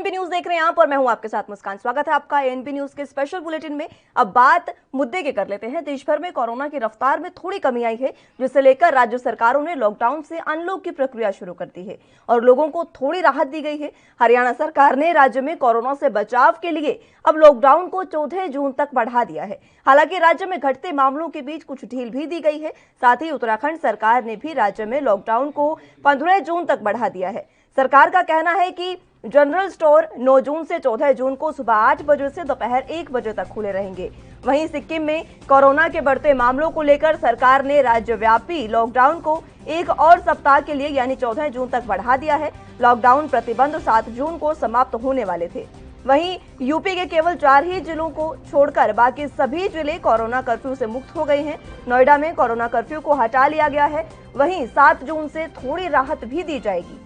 ANB news देख रहे हैं आप और मैं हूं आपके साथ मुस्कान। स्वागत है आपका एएनबी न्यूज के स्पेशल बुलेटिन में। अब बात मुद्दे की कर लेते हैं। देश भर में कोरोना की रफ्तार में थोड़ी कमी आई है, जिसे लेकर राज्य सरकारों ने लॉकडाउन से अनलॉक की प्रक्रिया शुरू कर दी है और लोगों को थोड़ी राहत दी गई है। हरियाणा सरकार ने राज्य में कोरोना से बचाव के लिए अब लॉकडाउन को 14 जून तक बढ़ा दिया है। हालांकि राज्य में घटते मामलों के बीच कुछ ढील भी दी गई है। साथ ही उत्तराखंड सरकार ने भी राज्य में लॉकडाउन को 15 जून तक बढ़ा दिया है। सरकार का कहना है कि जनरल स्टोर 9 जून से 14 जून को सुबह 8 बजे से दोपहर 1 बजे तक खुले रहेंगे। वहीं सिक्किम में कोरोना के बढ़ते मामलों को लेकर सरकार ने राज्यव्यापी लॉकडाउन को एक और सप्ताह के लिए यानी 14 जून तक बढ़ा दिया है। लॉकडाउन प्रतिबंध 7 जून को समाप्त होने वाले थे। वहीं यूपी के केवल 4 ही जिलों को छोड़कर बाकी सभी जिले कोरोना कर्फ्यू से मुक्त हो गए हैं। नोएडा में कोरोना कर्फ्यू को हटा लिया गया है। वहीं 7 जून से थोड़ी राहत भी दी जाएगी।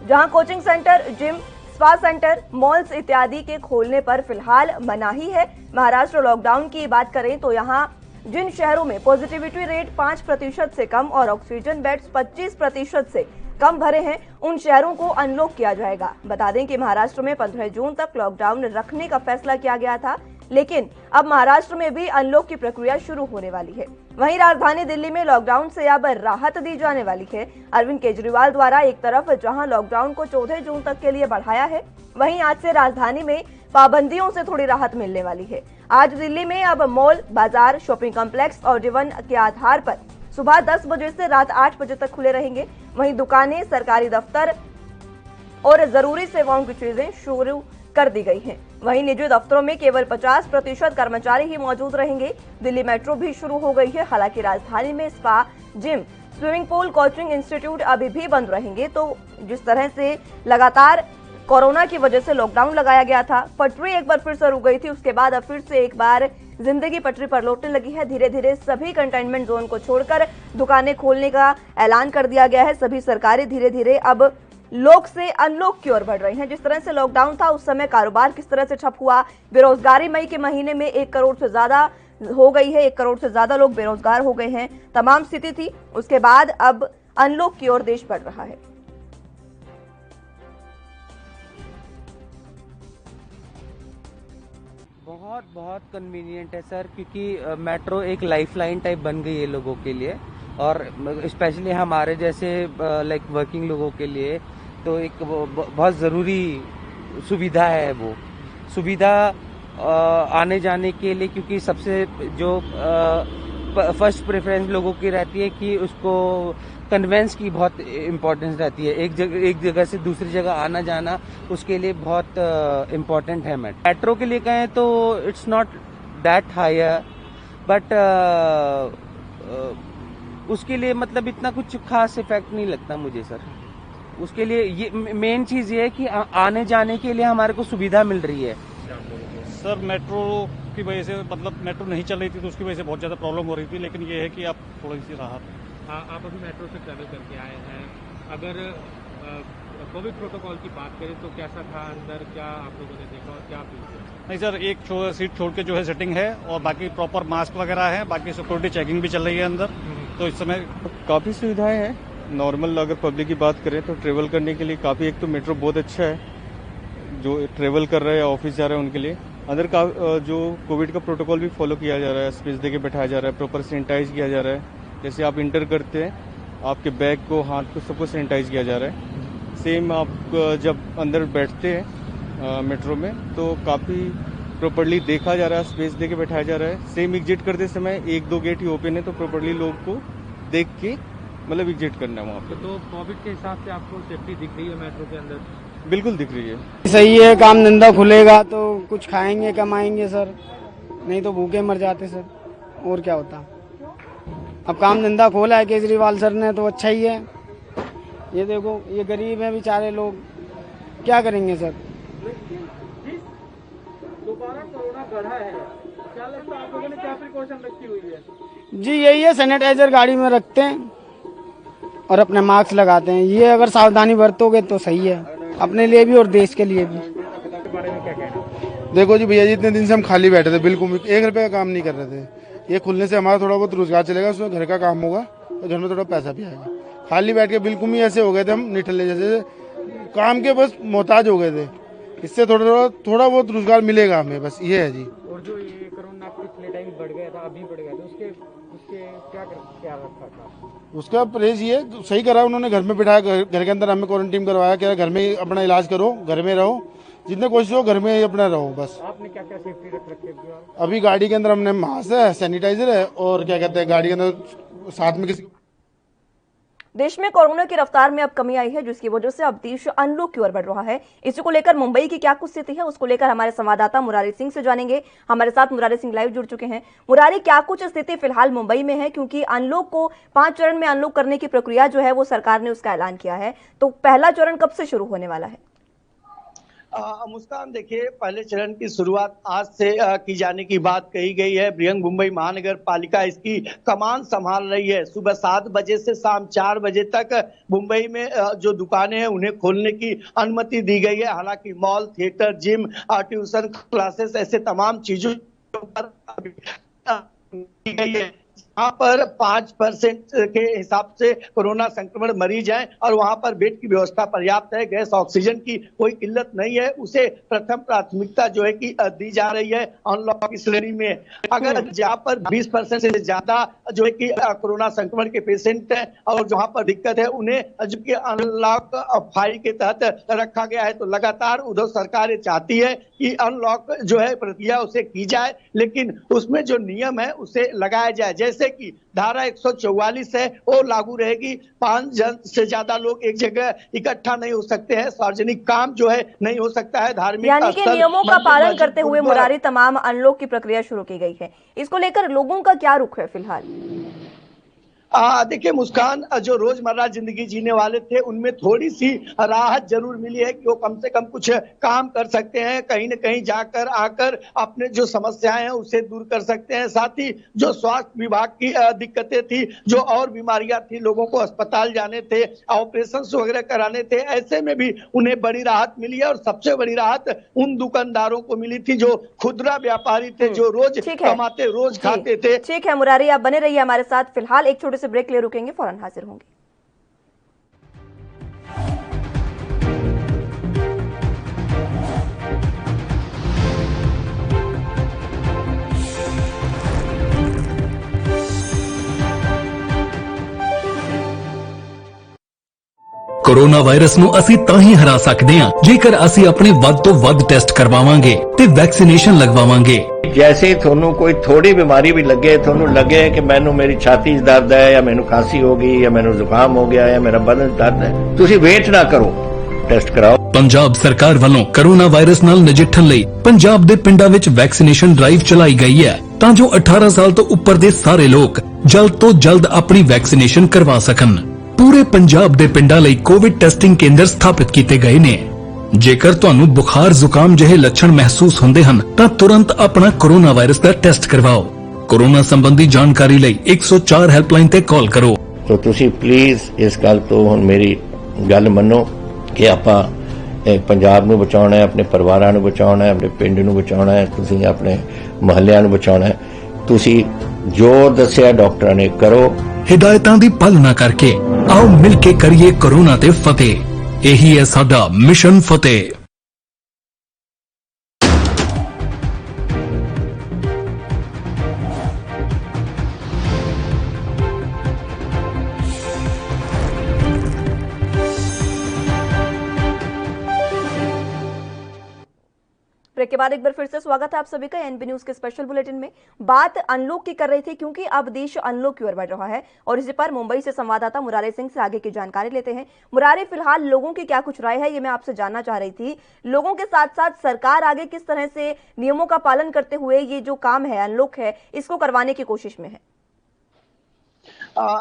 जहां coaching centre, gym, spa centre, malls इत्यादि के खोलने पर फिलहाल मनाही है। महाराष्ट्र लॉकडाउन की बात करें तो यहां जिन शहरों में पॉजिटिविटी रेट 5% से कम और ऑक्सीजन बेड्स 25% से कम भरे हैं, उन शहरों को अनलॉक किया जाएगा। बता दें कि महाराष्ट्र में 15 जून तक लॉकडाउन रखने का फैसला किया गया था, लेकिन अब महाराष्ट्र में भी अनलॉक की प्रक्रिया शुरू होने वाली है। वहीं राजधानी दिल्ली में लॉकडाउन से अब राहत दी जाने वाली है। अरविंद केजरीवाल द्वारा एक तरफ जहां लॉकडाउन को 14 जून तक के लिए बढ़ाया है, वहीं आज से राजधानी में पाबंदियों से थोड़ी राहत मिलने वाली है। आज दिल्ली में अब मॉल, बाजार, शॉपिंग कॉम्प्लेक्स और जीवन के आधार पर सुबह 10 बजे से रात 8 बजे तक खुले रहेंगे। वहीं दुकानें, सरकारी दफ्तर और जरूरी सेवाओं की चीजें शुरू कर दी गई हैं। वहीं निजी दफ्तरों में केवल 50% कर्मचारी ही मौजूद रहेंगे। दिल्ली मेट्रो भी शुरू हो गई है। हालांकि राजधानी में spa, gym, swimming pool, coaching institute अभी भी बंद रहेंगे। तो जिस तरह से लगातार कोरोना की वजह से लॉकडाउन लगाया गया था, पटरी एक बार फिर से रुक गई थी, उसके बाद अब फिर से एक बार जिंदगी पटरी पर लौटने लगी है। धीरे धीरे सभी कंटेनमेंट जोन को छोड़कर दुकानें खोलने का ऐलान कर दिया गया है। सभी सरकारें धीरे धीरे अब लोक से अनलॉक की ओर बढ़ रही हैं। जिस तरह से लॉकडाउन था उस समय कारोबार किस तरह से ठप हुआ, बेरोजगारी मई के महीने में 1 करोड़ से ज्यादा हो गई है। 1 करोड़ से ज्यादा लोग बेरोजगार हो गए हैं, तमाम स्थिति थी। उसके बाद अब अनलॉक की ओर देश बढ़ रहा है। बहुत बहुत कन्वीनियंट है सर, क्योंकि मेट्रो एक लाइफलाइन टाइप बन गई है लोगों के लिए, और स्पेशली हमारे जैसे लाइक वर्किंग लोगों के लिए तो एक बहुत ज़रूरी सुविधा है। वो सुविधा आने जाने के लिए, क्योंकि सबसे जो फर्स्ट प्रेफरेंस लोगों की रहती है कि उसको कन्वेंस की बहुत इम्पोर्टेंस रहती है। एक जगह से दूसरी जगह आना जाना उसके लिए बहुत इम्पोर्टेंट है। मेट्रो के लिए कहें तो it's not that higher, but उसके लिए मतलब इतना कुछ खास इफेक्ट नहीं लगता मुझे सर। उसके लिए ये मेन चीज़ ये है कि आने जाने के लिए हमारे को सुविधा मिल रही है सर। मेट्रो की वजह से मतलब मेट्रो नहीं चल रही थी तो उसकी वजह से बहुत ज़्यादा प्रॉब्लम हो रही थी, लेकिन ये है कि आप थोड़ी सी राहत। हाँ, आप अभी मेट्रो से ट्रैवल करके आए हैं। अगर कोविड प्रोटोकॉल की बात करें तो कैसा था अंदर, क्या आप लोगों ने देखा और क्या फील किया? नहीं सर, एक सीट छोड़ के जो है सेटिंग है और बाकी प्रॉपर मास्क वगैरह है, बाकी सिक्योरिटी चेकिंग भी चल रही है अंदर। तो इस समय काफ़ी सुविधाएं हैं। नॉर्मल अगर पब्लिक की बात करें तो ट्रेवल करने के लिए काफ़ी, एक तो मेट्रो बहुत अच्छा है, जो ट्रेवल कर रहे हैं, ऑफिस जा रहे हैं उनके लिए। अंदर का जो कोविड का प्रोटोकॉल भी फॉलो किया जा रहा है, स्पेस दे के बैठाया जा रहा है, प्रॉपर सैनिटाइज किया जा रहा है। जैसे आप इंटर करते हैं, आपके बैग को, हाथ को, सबको सैनिटाइज किया जा रहा है। सेम आप जब अंदर बैठते हैं मेट्रो में तो काफ़ी प्रॉपरली देखा जा रहा है, स्पेस दे के बैठाया जा रहा है। सेम एग्जिट करते समय 1-2 गेट ही ओपन है, तो प्रॉपरली लोग को देख के मतलब एग्जिट करना है वहाँ पे। तो कोविड के हिसाब से आपको सेफ्टी दिख रही है मेट्रो के अंदर? बिल्कुल दिख रही है। सही है, काम धंधा खुलेगा तो कुछ खाएंगे कमाएंगे सर, नहीं तो भूखे मर जाते सर। और क्या होता। अब काम धंधा खोला है केजरीवाल सर ने तो अच्छा ही है। ये देखो, ये गरीब है बेचारे लोग, क्या करेंगे सर। दोबारा कोरोना बढ़ा है, क्या लगता है आप लोगों ने क्या प्रिकॉशन रखी हुई है? जी यही है, सैनिटाइजर गाड़ी में रखते हैं और अपने मास्क लगाते हैं। ये अगर सावधानी बरतोगे तो सही है, अपने लिए भी और देश के लिए भी। बारे में क्या कहना? देखो जी भैया जी, इतने दिन से हम खाली बैठे थे, बिल्कुल 1 रुपये का काम नहीं कर रहे थे। ये खुलने से हमारा थोड़ा बहुत रोजगार चलेगा, उसमें घर का काम होगा और घर में थोड़ा पैसा भी आएगा। खाली बैठ के बिल्कुल ही ऐसे हो गए थे हम निठल्ले जैसे, काम के बस मोहताज हो गए थे। इससे थोड़ा बहुत रोजगार मिलेगा हमें, बस ये है जी। और जो ये कोरोना पिछले टाइम बढ़ गया था, अभी बढ़ गया था, उसके उसके क्या रखा था? उसका परहेज ये सही करा उन्होंने, घर में बिठाया, घर के अंदर हमें क्वारंटीन करवाया, क्या घर में ही अपना इलाज करो, घर में रहो, जितने कोशिश हो घर में ही अपना रहो बस। आपने क्या क्या सेफ्टी रख रखी है? अभी गाड़ी के अंदर हमने मास्क है, सैनिटाइजर है, और क्या कहते हैं गाड़ी के अंदर साथ में किसी। देश में कोरोना की रफ्तार में अब कमी आई है, जिसकी वजह से अब देश अनलॉक की ओर बढ़ रहा है। इसी को लेकर मुंबई की क्या कुछ स्थिति है, उसको लेकर हमारे संवाददाता मुरारी सिंह से जानेंगे। हमारे साथ मुरारी सिंह लाइव जुड़ चुके हैं। मुरारी, क्या कुछ स्थिति फिलहाल मुंबई में है, क्योंकि अनलॉक को 5 चरण में अनलॉक करने की प्रक्रिया जो है वो सरकार ने उसका ऐलान किया है, तो पहला चरण कब से शुरू होने वाला है? मुस्कान, देखिए, पहले चरण की शुरुआत आज से की जाने की बात कही गई है। बृहन मुंबई महानगर पालिका इसकी कमान संभाल रही है। सुबह 7 बजे से शाम 4 बजे तक मुंबई में जो दुकानें हैं उन्हें खोलने की अनुमति दी गई है। हालांकि mall, theatre, gym, tuition classes, ऐसे तमाम चीजों पर की गई है। यहाँ पर 5% के हिसाब से कोरोना संक्रमण मरीज हैं और वहाँ पर बेड की व्यवस्था पर्याप्त है। गैस, ऑक्सीजन की कोई किल्लत नहीं है। उसे प्रथम प्राथमिकता जो है कि दी जा रही है अनलॉक की श्रेणी में। अगर जहाँ पर 20% से ज्यादा जो है कि कोरोना संक्रमण के पेशेंट हैं और जहाँ पर दिक्कत है उन्हें जो कि अनलॉक 5 के तहत रखा गया है। तो लगातार उद्धव सरकार ये चाहती है कि अनलॉक जो है प्रक्रिया उसे की जाए, लेकिन उसमें जो नियम है उसे लगाया जाए। जैसे कि धारा 144 है वो लागू रहेगी। 5 जन से ज्यादा लोग एक जगह इकट्ठा नहीं हो सकते हैं। सार्वजनिक काम जो है नहीं हो सकता है। धार्मिक यानी कि नियमों का पालन करते हुए मुरारी तमाम अनलॉक की प्रक्रिया शुरू की गई है। इसको लेकर लोगों का क्या रुख है फिलहाल? देखिए मुस्कान, जो रोजमर्रा जिंदगी जीने वाले थे उनमें थोड़ी सी राहत जरूर मिली है कि वो कम से कम कुछ काम कर सकते हैं, कहीं न कहीं जाकर आकर अपने जो समस्याएं हैं उसे दूर कर सकते हैं। साथ ही जो स्वास्थ्य विभाग की दिक्कतें थी, जो और बीमारियां थी, लोगों को अस्पताल जाने थे, ऑपरेशन वगैरह कराने थे, ऐसे में भी उन्हें बड़ी राहत मिली है। और सबसे बड़ी राहत उन दुकानदारों को मिली थी जो खुदरा व्यापारी थे, जो रोज कमाते, रोज खाते थे। ठीक है मुरारी, आप बने रहिए हमारे साथ। फिलहाल एक छोटे से ब्रेक के लिए रुकेंगे, फौरन हाजिर होंगे। कोरोना वायरस ਨੂੰ ਅਸੀਂ ਤਾਂ ਹੀ ਹਰਾ ਸਕਦੇ ਹਾਂ ਜੇਕਰ ਅਸੀਂ ਆਪਣੇ ਵੱਧ ਤੋਂ ਵੱਧ ਟੈਸਟ ਕਰਵਾਵਾਂਗੇ ਤੇ ਵੈਕਸੀਨੇਸ਼ਨ ਲਗਵਾਵਾਂਗੇ। जैसे थोनू कोई थोड़ी बीमारी भी लगे, थोनू लगे कि मैनू मेरी छाती च दर्द है या मैनू खांसी हो गई या मैनू जुकाम हो गया या मेरा बदन दर्द है, तुसी वेट ना करो, टेस्ट कराओ। पंजाब सरकार वालों कोरोना वायरस नाल नजिठण लई पंजाब दे पिंडां विच वैक्सीनेशन ड्राइव चलाई गई है तां जो 18 साल तो उपर दे सारे लोग जल्द तो जल्द अपनी वैक्सीनेशन करवा सकन। पूरे पंजाब दे पिंडां लई कोविड टेस्टिंग केंद्र स्थापित किए गए ने। जेकर ਤੁਹਾਨੂੰ बुखार जुकाम ਜਿਹੇ ਲੱਛਣ ਮਹਿਸੂਸ ਹੁੰਦੇ ਹਨ ਤਾਂ ਤੁਰੰਤ ਆਪਣਾ ਕੋਰੋਨਾ ਵਾਇਰਸ ਦਾ ਟੈਸਟ ਕਰਵਾਓ। ਕੋਰੋਨਾ ਸੰਬੰਧੀ ਜਾਣਕਾਰੀ ਲਈ 104 ਹੈਲਪਲਾਈਨ ਤੇ ਕਾਲ ਕਰੋ। तो तुसी प्लीज इस गल तो हुण मेरी गल मनो कि आपां पंजाब नूं बचाउणा है, अपने परिवारां नूं बचाउणा है, अपने पिंड नूं बचाउणा है, तुसी अपने मुहल्लिਆਂ नूं बचाउणा है। तुसी जो दस्सिया डॉक्टरां ने करो। हिदायतां दी पालना करके आओ मिल के करिए कोरोना ते फतेह। यही है साडा मिशन फतेह। ब्रेक के बाद एक बार फिर से स्वागत है आप सभी का एनबी न्यूज के स्पेशल बुलेटिन में। बात अनलॉक की कर रही थी क्योंकि अब देश अनलॉक की ओर बढ़ रहा है और इसी पर मुंबई से संवाददाता मुरारी सिंह से आगे की जानकारी लेते हैं। मुरारी, फिलहाल लोगों की क्या कुछ राय है ये मैं आपसे जानना चाह रही थी। लोगों के साथ साथ सरकार आगे किस तरह से नियमों का पालन करते हुए ये जो काम है अनलॉक है इसको करवाने की कोशिश में है?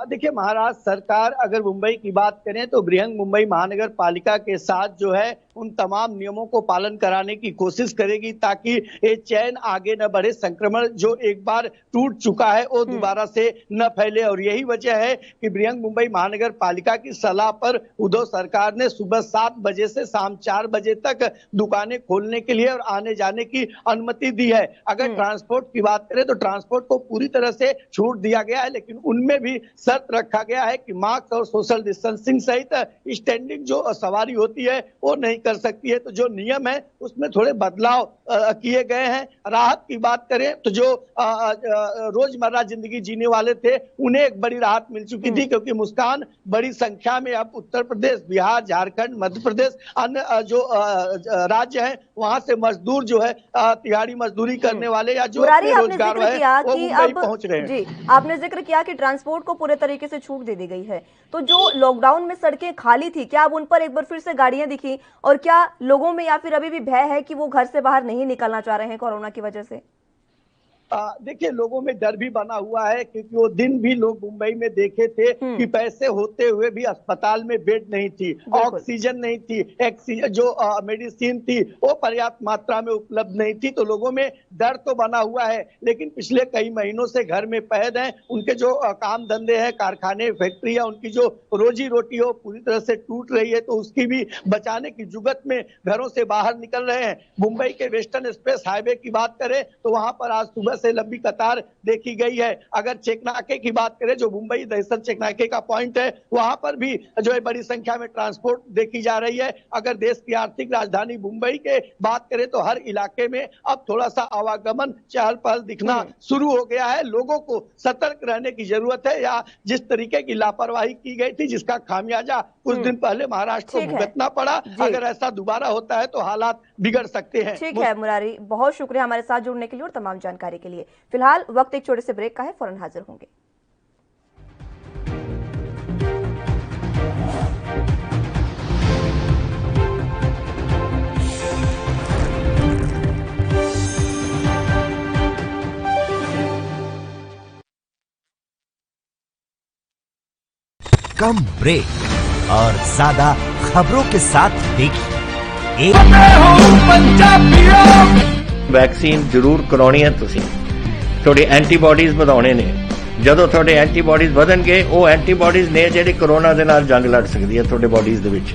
देखिए महाराष्ट्र सरकार अगर मुंबई की बात करें तो बृहन मुंबई महानगर पालिका के साथ जो है उन तमाम नियमों को पालन कराने की कोशिश करेगी ताकि ये चैन आगे न बढ़े। संक्रमण जो एक बार टूट चुका है वो दोबारा से न फैले और यही वजह है कि बृहन मुंबई महानगर पालिका की सलाह पर उद्धव सरकार ने सुबह 7 बजे से शाम 4 बजे तक दुकानें खोलने के लिए और आने जाने की अनुमति दी है। अगर ट्रांसपोर्ट की बात करें तो ट्रांसपोर्ट को पूरी तरह से छूट दिया गया है, लेकिन उनमें भी शर्त रखा गया है कि मास्क और सोशल डिस्टेंसिंग सहित स्टैंडिंग जो सवारी होती है वो नहीं कर सकती है। तो जो नियम है उसमें थोड़े बदलाव किए गए हैं। राहत की बात करें तो जो रोजमर्रा जिंदगी जीने वाले थे उन्हें एक बड़ी राहत मिल चुकी थी, क्योंकि मुस्कान बड़ी संख्या में अब उत्तर प्रदेश, बिहार, झारखंड, मध्य प्रदेश, अन्य जो राज्य हैं वहां से मजदूर जो है तिहाड़ी मजदूरी करने वाले या जो रोजगार है वो मुंबई पहुंच रहे हैं। जी, आपने जिक्र किया कि ट्रांसपोर्ट को पूरे तरीके से छूट दे दी गई है, तो जो लॉकडाउन में सड़कें खाली थी, क्या अब उन पर एक बार फिर से गाड़ियां दिखी, और क्या लोगों में या फिर अभी भी भय है कि वो घर से बाहर नहीं निकलना चाह रहे हैं कोरोना की वजह से? देखिए, लोगों में डर भी बना हुआ है, क्योंकि वो दिन भी लोग मुंबई में देखे थे कि पैसे होते हुए भी अस्पताल में बेड नहीं थी, ऑक्सीजन नहीं थी, जो मेडिसिन थी वो पर्याप्त मात्रा में उपलब्ध नहीं थी। तो लोगों में डर तो बना हुआ है, लेकिन पिछले कई महीनों से घर में कैद हैं। उनके जो काम धंधे हैं, कारखाने, फैक्ट्रियां, उनकी जो रोजी रोटी हो पूरी तरह से टूट रही है, तो उसकी भी बचाने की जुगत में घरों से बाहर निकल रहे हैं। मुंबई के वेस्टर्न एक्सप्रेस हाईवे की बात करें तो वहां पर आज सुबह से लंबी कतार देखी गई है। अगर चेकनाके की बात करें, जो मुंबई दहशत चेकनाके का पॉइंट है, वहां पर भी जो है बड़ी संख्या में ट्रांसपोर्ट देखी जा रही है। अगर देश की आर्थिक राजधानी मुंबई के बात करें तो हर इलाके में अब थोड़ा सा आवागमन, चहल पहल दिखना शुरू हो गया है। लोगों को सतर्क रहने की जरूरत है, या जिस तरीके की लापरवाही की गई थी, जिसका खामियाजा कुछ दिन पहले महाराष्ट्र को भुगतना पड़ा, अगर ऐसा दोबारा होता है तो हालात बिगड़ सकते हैं। ठीक है मुरारी, बहुत शुक्रिया हमारे साथ जुड़ने के लिए और तमाम जानकारी के लिए। फिलहाल वक्त एक छोटे से ब्रेक का है, फौरन हाजिर होंगे। कम ब्रेक और ज्यादा खबरों के साथ देखिए वैक्सीन जरूर करानी है। तुसी थोड़े एंटीबॉडीज ਵਧਾਉਣੇ ਨੇ। ਜਦੋਂ ਤੁਹਾਡੇ ਐਂਟੀਬॉडीज ਵਧਣਗੇ ਉਹ ਐਂਟੀਬॉडीज ਨੇ ਜਿਹੜੇ ਕੋਰੋਨਾ ਦੇ ਨਾਲ ਜੰਗ ਲੜ ਸਕਦੀ ਹੈ ਤੁਹਾਡੇ ਬॉडीज ਦੇ ਵਿੱਚ।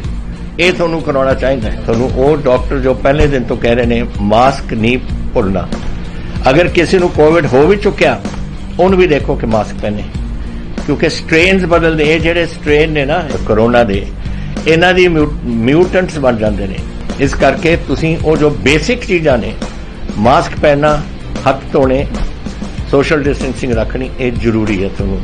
ਇਹ ਤੁਹਾਨੂੰ ਕਰਾਉਣਾ ਚਾਹੀਦਾ ਹੈ। ਤੁਹਾਨੂੰ ਉਹ ਡਾਕਟਰ ਜੋ ਪਹਿਲੇ ਦਿਨ ਤੋਂ ਕਹਿ ਰਹੇ ਨੇ ਮਾਸਕ ਨਹੀਂ ਭੁੱਲਣਾ। ਅਗਰ ਕਿਸੇ ਨੂੰ ਕੋਵਿਡ ਹੋ ਵੀ ਚੁੱਕਿਆ ਉਹਨੂੰ ਵੀ ਦੇਖੋ ਕਿ ਮਾਸਕ ਪਹਿਨੇ, ਕਿਉਂਕਿ ਸਟ੍ਰੇਨਸ ਬਦਲਦੇ। ਇਹ ਜਿਹੜੇ ਸਟ੍ਰੇਨ ਨੇ ਨਾ ਕੋਰੋਨਾ ਦੇ, ਇਹਨਾਂ ਦੀ ਮਿਊਟੈਂਟਸ ਬਣ ਜਾਂਦੇ ਨੇ। ਇਸ ਕਰਕੇ ਤੁਸੀਂ ਉਹ ਜੋ ਬੇਸਿਕ ਚੀਜ਼ਾਂ ਨੇ, ਮਾਸਕ ਪਹਿਨਣਾ, ਹੱਥ ਧੋਣੇ, सोशल डिस्टेंसिंग रखनी ये जरूरी है। ਤੁਹਾਨੂੰ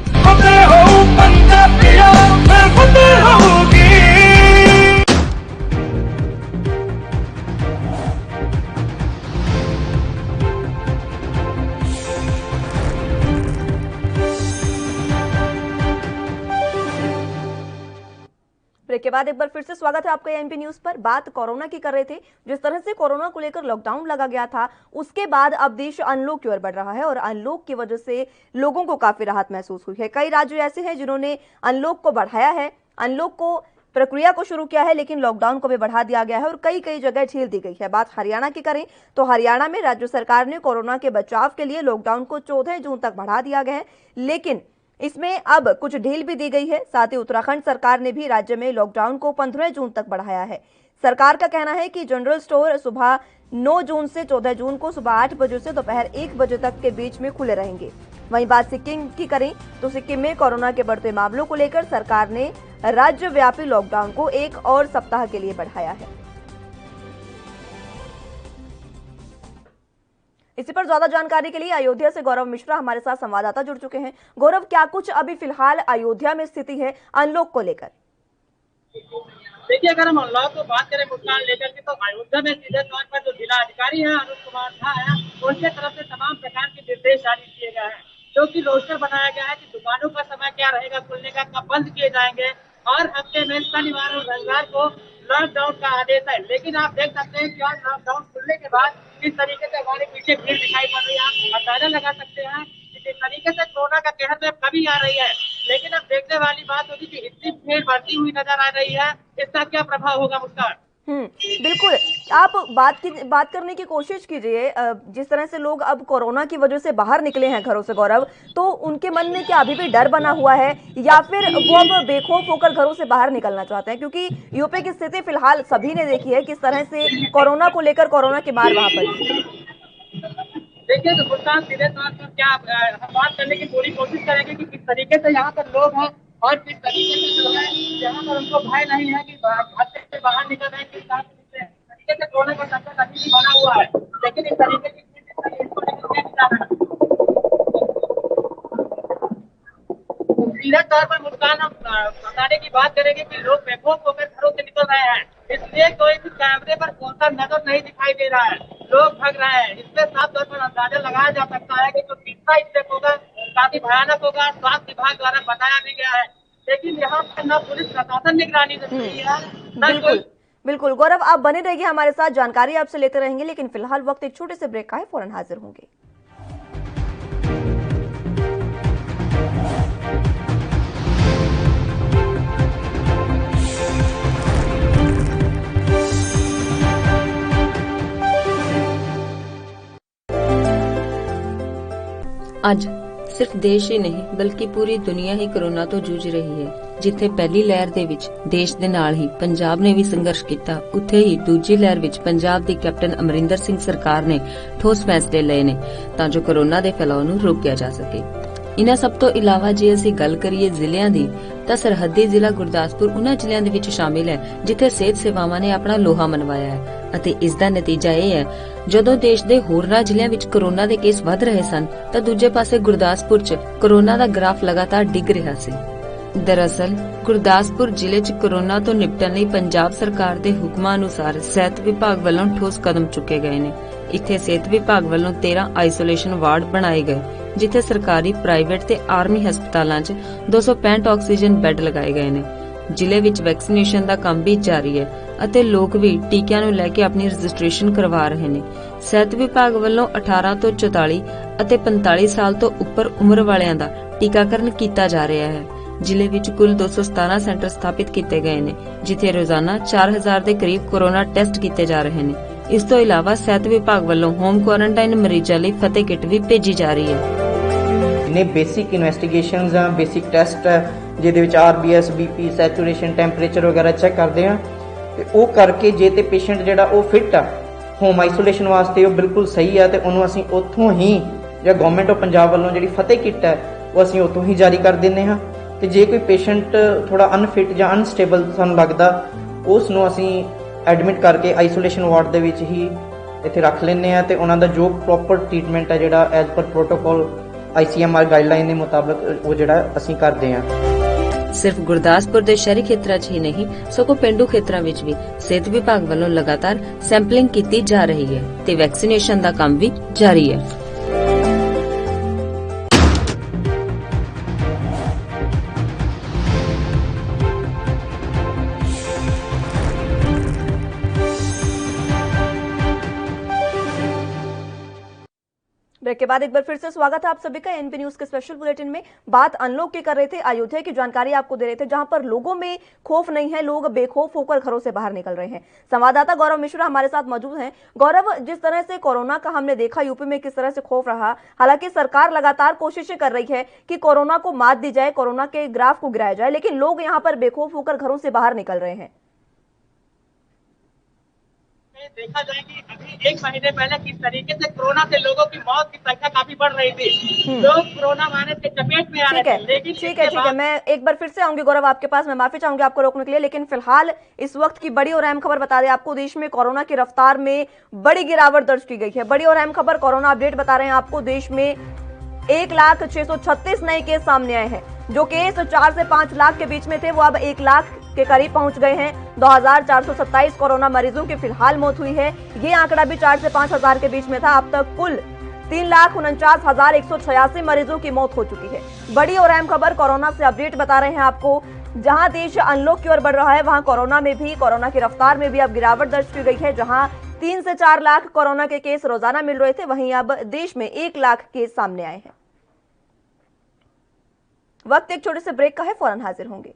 ब्रेक के बाद एक बार फिर से स्वागत है आपका एनपी न्यूज पर। बात कोरोना की कर रहे थे। जिस तरह से कोरोना को लेकर लॉकडाउन लगा गया था, उसके बाद अब देश अनलॉक की ओर बढ़ रहा है और अनलॉक की वजह से लोगों को काफी राहत महसूस हुई है। कई राज्य ऐसे हैं जिन्होंने अनलॉक को बढ़ाया है, अनलॉक को प्रक्रिया को शुरू किया है, लेकिन लॉकडाउन को भी बढ़ा दिया गया है और कई कई जगह ढील दी गई है। बात हरियाणा की करें तो हरियाणा में राज्य सरकार ने कोरोना के बचाव के लिए लॉकडाउन को 14 जून तक बढ़ा दिया गया है, लेकिन इसमें अब कुछ ढील भी दी गई है। साथ ही उत्तराखंड सरकार ने भी राज्य में लॉकडाउन को 15 जून तक बढ़ाया है। सरकार का कहना है कि जनरल स्टोर सुबह 9 जून से 14 जून को सुबह 8 बजे से दोपहर 1 बजे तक के बीच में खुले रहेंगे। वहीं बात सिक्किम की करें तो सिक्किम में कोरोना के बढ़ते मामलों को लेकर सरकार ने राज्यव्यापी लॉकडाउन को 1 और सप्ताह के लिए बढ़ाया है। इसी पर ज्यादा जानकारी के लिए अयोध्या से गौरव मिश्रा हमारे साथ संवाददाता जुड़ चुके हैं। गौरव, क्या कुछ अभी फिलहाल अयोध्या में स्थिति है अनलॉक को लेकर? देखिए, अगर हम अनलॉक को बात करें मुस्कान लेकर के, तो अयोध्या में सीधे तौर पर जो जिला अधिकारी है अनुज कुमार झा है, उनके तरफ से तमाम प्रकार के निर्देश जारी किए गए हैं, जो कि रोस्टर बनाया गया है कि दुकानों का समय क्या रहेगा खुलने का, कब बंद किए जाएंगे, और हफ्ते में शनिवार और रविवार को लॉकडाउन का आदेश है। लेकिन आप देख सकते हैं कि लॉकडाउन खुलने के बाद किस तरीके से हमारे पीछे भीड़ दिखाई पड़ रही है। आप अंदाजा लगा सकते हैं कि जिस तरीके से कोरोना का कहर में कमी आ रही है, लेकिन अब देखने वाली बात होगी कि इतनी भीड़ बढ़ती हुई नजर आ रही है, इसका क्या प्रभाव होगा मुस्कान? बिल्कुल, आप बात करने की कोशिश कीजिए। जिस तरह से लोग अब कोरोना की वजह से बाहर निकले हैं घरों से गौरव, तो उनके मन में क्या अभी भी डर बना हुआ है या फिर वो अब बेखौफ होकर घरों से बाहर निकलना चाहते हैं? क्योंकि यूपी की स्थिति फिलहाल सभी ने देखी है, किस तरह से कोरोना को लेकर कोरोना की मार वहां पर। देखिए तो मुल्तान सीधे तौर पर क्या हम बात करने की पूरी कोशिश करेंगे कि किस तरीके से यहाँ पर लोग हैं और किस तरीके से जो है यहाँ पर उनको भय नहीं है कि घर से बाहर निकल रहे हैं, किस तरीके से कोरोना का संकट अभी भी बना हुआ है, लेकिन इस तरीके की सीधे तौर पर मुस्कान हम बताने की बात करेंगे कि लोग बेखौफ होकर घरों से निकल रहे हैं, इसलिए कोई भी कैमरे पर कोसा नजर नहीं दिखाई दे रहा है, लोग भाग रहे हैं। इससे साफ तौर पर अंदाजा लगाया जा सकता है कि जो तीसरा स्टेप होगा काफी भयानक होगा, स्वास्थ्य विभाग द्वारा बताया भी गया है, लेकिन यहाँ पर न पुलिस प्रशासन निगरानी दे रही है न बिल्कुल गौरव, आप बने रहिए हमारे साथ, जानकारी आपसे लेते रहेंगे, लेकिन फिलहाल वक्त एक छोटे से ब्रेक का है, फौरन हाजिर होंगे। ਅੱਜ ਸਿਰਫ ਦੇਸ਼ ਹੀ ਨਹੀਂ ਬਲਕਿ ਪੂਰੀ ਦੁਨੀਆ ਹੀ ਕੋਰੋਨਾ ਤੋਂ ਜੂਝ ਰਹੀ ਹੈ। ਜਿੱਥੇ ਪਹਿਲੀ ਲਹਿਰ ਦੇ ਵਿੱਚ ਦੇਸ਼ ਦੇ ਨਾਲ ਹੀ ਪੰਜਾਬ ਨੇ ਵੀ ਸੰਘਰਸ਼ ਕੀਤਾ, ਉੱਥੇ ਹੀ ਦੂਜੀ ਲਹਿਰ ਵਿੱਚ ਪੰਜਾਬ ਦੀ ਕੈਪਟਨ ਅਮਰਿੰਦਰ ਸਿੰਘ ਸਰਕਾਰ ਨੇ ਠੋਸ ਫੈਸਲੇ ਲਏ ਨੇ ਤਾਂ ਜੋ ਕੋਰੋਨਾ ਦੇ ਫੈਲਾਅ ਨੂੰ ਰੋਕਿਆ ਜਾ ਸਕੇ। ਇਨ੍ਹਾਂ ਸਭ ਤੋਂ ਇਲਾਵਾ ਜੇ ਅਸੀਂ ਗੱਲ ਕਰੀਏ ਜ਼ਿਲ੍ਹਿਆਂ ਦੀ ਤਾਂ ਸਰਹੱਦੀ ਜ਼ਿਲ੍ਹਾ ਗੁਰਦਾਸਪੁਰ ਉਹਨਾਂ ਜ਼ਿਲ੍ਹਿਆਂ ਦੇ ਵਿੱਚ ਸ਼ਾਮਿਲ ਹੈ ਜਿੱਥੇ ਸਿਹਤ ਸੇਵਾਵਾਂ ਨੇ ਆਪਣਾ ਲੋਹਾ ਮਨਵਾਇਆ ਹੈ ਅਤੇ ਇਸ ਦਾ ਨਤੀਜਾ ਇਹ ਹੈ ਜਦੋਂ ਦੇਸ਼ ਦੇ ਹੋਰਨਾਂ ਜ਼ਿਲ੍ਹਿਆਂ ਵਿੱਚ ਕੋਰੋਨਾ ਦੇ ਕੇਸ ਵੱਧ ਰਹੇ ਸਨ ਤਾਂ ਦੂਜੇ ਪਾਸੇ ਗੁਰਦਾਸਪੁਰ 'ਚ ਕੋਰੋਨਾ ਦਾ ਗ੍ਰਾਫ ਲਗਾਤਾਰ ਡਿੱਗ ਰਿਹਾ ਸੀ। ਦਰਅਸਲ ਗੁਰਦਾਸਪੁਰ ਜ਼ਿਲ੍ਹੇ 'ਚ ਕੋਰੋਨਾ ਤੋਂ ਨਿਪਟਣ ਲਈ ਪੰਜਾਬ ਸਰਕਾਰ ਦੇ ਹੁਕਮਾਂ ਅਨੁਸਾਰ ਸਿਹਤ ਵਿਭਾਗ ਵੱਲੋਂ ਠੋਸ ਕਦਮ ਚੁੱਕੇ ਗਏ ਨੇ। ਇੱਥੇ ਸਿਹਤ ਵਿਭਾਗ ਵੱਲੋਂ 13 ਆਈਸੋਲੇਸ਼ਨ ਵਾਰਡ ਬਣਾਏ ਗਏ ਜਿੱਥੇ ਸਰਕਾਰੀ, ਪ੍ਰਾਈਵੇਟ ਤੇ ਆਰਮੀ ਹਸਪਤਾਲਾਂ 'ਚ 265 ਆਕਸੀਜਨ ਬੈੱਡ ਲਗਾਏ ਗਏ ਨੇ। ਜ਼ਿਲ੍ਹੇ ਵਿੱਚ ਵੈਕਸੀਨੇਸ਼ਨ ਦਾ ਕੰਮ ਵੀ ਜਾਰੀ ਹੈ ਅਤੇ ਲੋਕ ਵੀ ਟੀਕਿਆਂ ਨੂੰ ਲੈ ਕੇ ਆਪਣੀ ਰਜਿਸਟ੍ਰੇਸ਼ਨ ਕਰਵਾ ਰਹੇ ਨੇ। ਸਿਹਤ ਵਿਭਾਗ ਵੱਲੋਂ 18 ਤੋਂ 44 ਅਤੇ 45 ਸਾਲ ਤੋਂ ਉੱਪਰ ਉਮਰ ਵਾਲਿਆਂ ਦਾ ਟੀਕਾਕਰਨ ਕੀਤਾ ਜਾ ਰਿਹਾ ਹੈ। ਜ਼ਿਲ੍ਹੇ ਵਿੱਚ ਕੁੱਲ 217 ਸੈਂਟਰ ਸਥਾਪਿਤ ਕੀਤੇ ਗਏ ਨੇ ਜਿੱਥੇ ਰੋਜ਼ਾਨਾ 4000 ਦੇ ਕਰੀਬ ਕੋਰੋਨਾ ਟੈਸਟ ਕੀਤੇ ਜਾ ਰਹੇ ਨੇ। ਇਸ ਤੋਂ ਇਲਾਵਾ ਸਿਹਤ ਵਿਭਾਗ ਵੱਲੋਂ ਹੋਮ ਕੁਆਰੰਟਾਈਨ ਮਰੀਜ਼ਾਂ ਲਈ ਫਤਿਹ ਕਿੱਟ ਵੀ ਭੇਜੀ ਜਾ ਰਹੀ ਹੈ। ਨੇ ਬੇਸਿਕ ਇਨਵੈਸਟੀਗੇਸ਼ਨਸ ਆ, ਬੇਸਿਕ ਟੈਸਟ ਹੈ ਜਿਹਦੇ ਵਿੱਚ RBS, BP, ਸੈਚੂਰੇਸ਼ਨ, ਟੈਂਪਰੇਚਰ ਵਗੈਰਾ ਚੈੱਕ ਕਰਦੇ ਆ ਤੇ ਉਹ ਕਰਕੇ ਜੇ ਤੇ ਪੇਸ਼ੈਂਟ ਜਿਹੜਾ ਉਹ ਫਿਟ ਆ ਹੋਮ ਆਈਸੋਲੇਸ਼ਨ ਵਾਸਤੇ, ਉਹ ਬਿਲਕੁਲ ਸਹੀ ਆ ਤੇ ਉਹਨੂੰ ਅਸੀਂ ਉੱਥੋਂ ਹੀ ਜਾਂ ਗਵਰਨਮੈਂਟ ਆਫ ਪੰਜਾਬ ਵੱਲੋਂ ਜਿਹੜੀ ਫਤਿਹ ਕਿੱਟ ਹੈ ਉਹ ਅਸੀਂ ਉੱਥੋਂ ਹੀ ਜਾਰੀ ਕਰ ਦਿੰਦੇ ਹਾਂ। ਤੇ ਜੇ ਕੋਈ ਪੇਸ਼ੈਂਟ ਥੋੜਾ ਅਨਫਿਟ ਜਾਂ ਅਨਸਟੇਬਲ ਸਾਨੂੰ ਲੱਗਦਾ ਉਸ ਨੂੰ ਅਸੀਂ ਐਡਮਿਟ ਕਰਕੇ ਆਈਸੋਲੇਸ਼ਨ ਵਾਰਡ ਦੇ ਵਿੱਚ ਹੀ ਇੱਥੇ ਰੱਖ ਲੈਂਦੇ ਆ ਤੇ ਉਹਨਾਂ ਦਾ ਜੋ ਪ੍ਰੋਪਰ ਟ੍ਰੀਟਮੈਂਟ ਹੈ ਜਿਹੜਾ as per protocol ICMR guideline ਦੇ ਮੁਤਾਬਕ ਉਹ ਜਿਹੜਾ ਅਸੀਂ ਕਰਦੇ ਆ। ਸਿਰਫ ਗੁਰਦਾਸਪੁਰ ਦੇ ਸ਼ਹਿਰੀ ਖੇਤਰਾਂ 'ਚ ਹੀ ਨਹੀਂ ਸਗੋਂ ਪਿੰਡੂ ਖੇਤਰਾਂ ਵਿੱਚ ਵੀ ਸਿਹਤ ਵਿਭਾਗ ਵੱਲੋਂ ਲਗਾਤਾਰ ਸੈਂਪਲਿੰਗ ਕੀਤੀ ਜਾ ਰਹੀ ਹੈ ਤੇ ਵੈਕਸੀਨੇਸ਼ਨ ਦਾ ਕੰਮ ਵੀ ਜਾਰੀ ਹੈ। ब्रेक के बाद एक बार फिर से स्वागत है आप सभी का एनपी न्यूज के स्पेशल बुलेटिन में। बात अनलॉक की कर रहे थे, अयोध्या की जानकारी आपको दे रहे थे जहां पर लोगों में खौफ नहीं है, लोग बेखौफ होकर घरों से बाहर निकल रहे हैं। संवाददाता गौरव मिश्रा हमारे साथ मौजूद हैं। गौरव, जिस तरह से कोरोना का हमने देखा यूपी में किस तरह से खौफ रहा, हालांकि सरकार लगातार कोशिशें कर रही है कि कोरोना को मात दी जाए, कोरोना के ग्राफ को गिराया जाए, लेकिन लोग यहाँ पर बेखौफ होकर घरों से बाहर निकल रहे हैं। देखा जाए कि अभी एक महीने पहले किस तरीके से कोरोना से लोगों की मौत की संख्या काफी बढ़ रही थी, लोग कोरोना वायरस के चपेट में आ रहे थे। लेकिन ठीक है, मैं एक बार फिर से आऊंगी गौरव आपके पास, मैं माफी चाहूंगी आपको रोकने के लिए, लेकिन फिलहाल इस वक्त की बड़ी और अहम खबर बता दें आपको, देश में कोरोना की रफ्तार में बड़ी गिरावट दर्ज की गई है। बड़ी और अहम खबर कोरोना अपडेट बता रहे हैं आपको, देश में 1,636 नए केस सामने आए हैं। जो केस 4 से 5 लाख के बीच में थे वो अब 1 लाख के करीब पहुंच गए हैं। 2,427 कोरोना मरीजों की फिलहाल मौत हुई है। ये आंकड़ा भी 4 से 5 हजार के बीच में था। अब तक कुल 3,49,186 मरीजों की मौत हो चुकी है। बड़ी और अहम खबर कोरोना से अपडेट बता रहे हैं आपको, जहां देश अनलॉक की ओर बढ़ रहा है वहां कोरोना में भी, कोरोना की रफ्तार में भी अब गिरावट दर्ज की गई है। जहां 3 से 4 लाख कोरोना के केस रोजाना मिल रहे थे, वहीं अब देश में 1 लाख केस सामने आए हैं। वक्त एक छोटे से ब्रेक का है, फौरन हाजिर होंगे।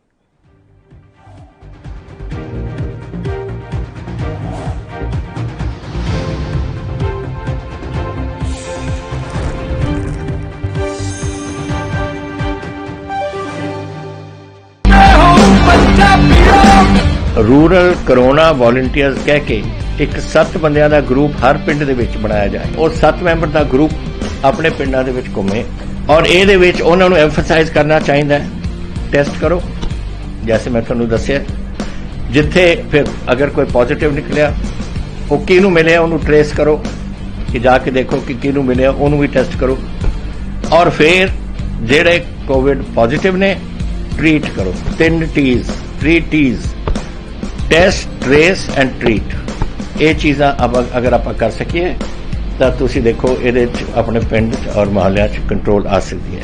रूरल कोरोना वॉलंटियर्स कह के ਇੱਕ 7 ਬੰਦਿਆਂ ਦਾ ਗਰੁੱਪ ਹਰ ਪਿੰਡ ਦੇ ਵਿੱਚ ਬਣਾਇਆ ਜਾਏ ਔਰ 7 ਮੈਂਬਰ ਦਾ ਗਰੁੱਪ ਆਪਣੇ ਪਿੰਡਾਂ ਦੇ ਵਿੱਚ ਘੁੰਮੇ ਔਰ ਇਹਦੇ ਵਿੱਚ ਉਹਨਾਂ ਨੂੰ ਐਮਫਸਾਈਜ਼ ਕਰਨਾ ਚਾਹੀਦਾ ਹੈ ਟੈਸਟ ਕਰੋ जैसे मैं ਤੁਹਾਨੂੰ ਦੱਸਿਆ ਜਿੱਥੇ ਫਿਰ ਅਗਰ ਕੋਈ ਪੋਜ਼ਿਟਿਵ ਨਿਕਲਿਆ ਉਹ ਕਿਹਨੂੰ ਮਿਲਿਆ ਉਹਨੂੰ ਟ੍ਰੇਸ ਕਰੋ ਕਿ ਜਾ ਕੇ ਦੇਖੋ ਕਿ ਕਿਹਨੂੰ ਮਿਲਿਆ ਉਹਨੂੰ ਵੀ ਟੈਸਟ ਕਰੋ ਔਰ ਫਿਰ ਜਿਹੜੇ ਕੋਵਿਡ ਪੋਜ਼ਿਟਿਵ ਨੇ ਟ੍ਰੀਟ ਕਰੋ 3 T's test trace and treat ਇਹ ਚੀਜ਼ਾਂ ਅਗਰ ਆਪਾਂ ਕਰ ਸਕੀਏ ਤਾਂ ਤੁਸੀਂ ਦੇਖੋ ਇਹਦੇ ਚ ਆਪਣੇ ਪਿੰਡ ਚ ਔਰ ਮੁਹੱਲਿਆਂ ਚ ਕੰਟਰੋਲ ਆ ਸਕਦੀ ਹੈ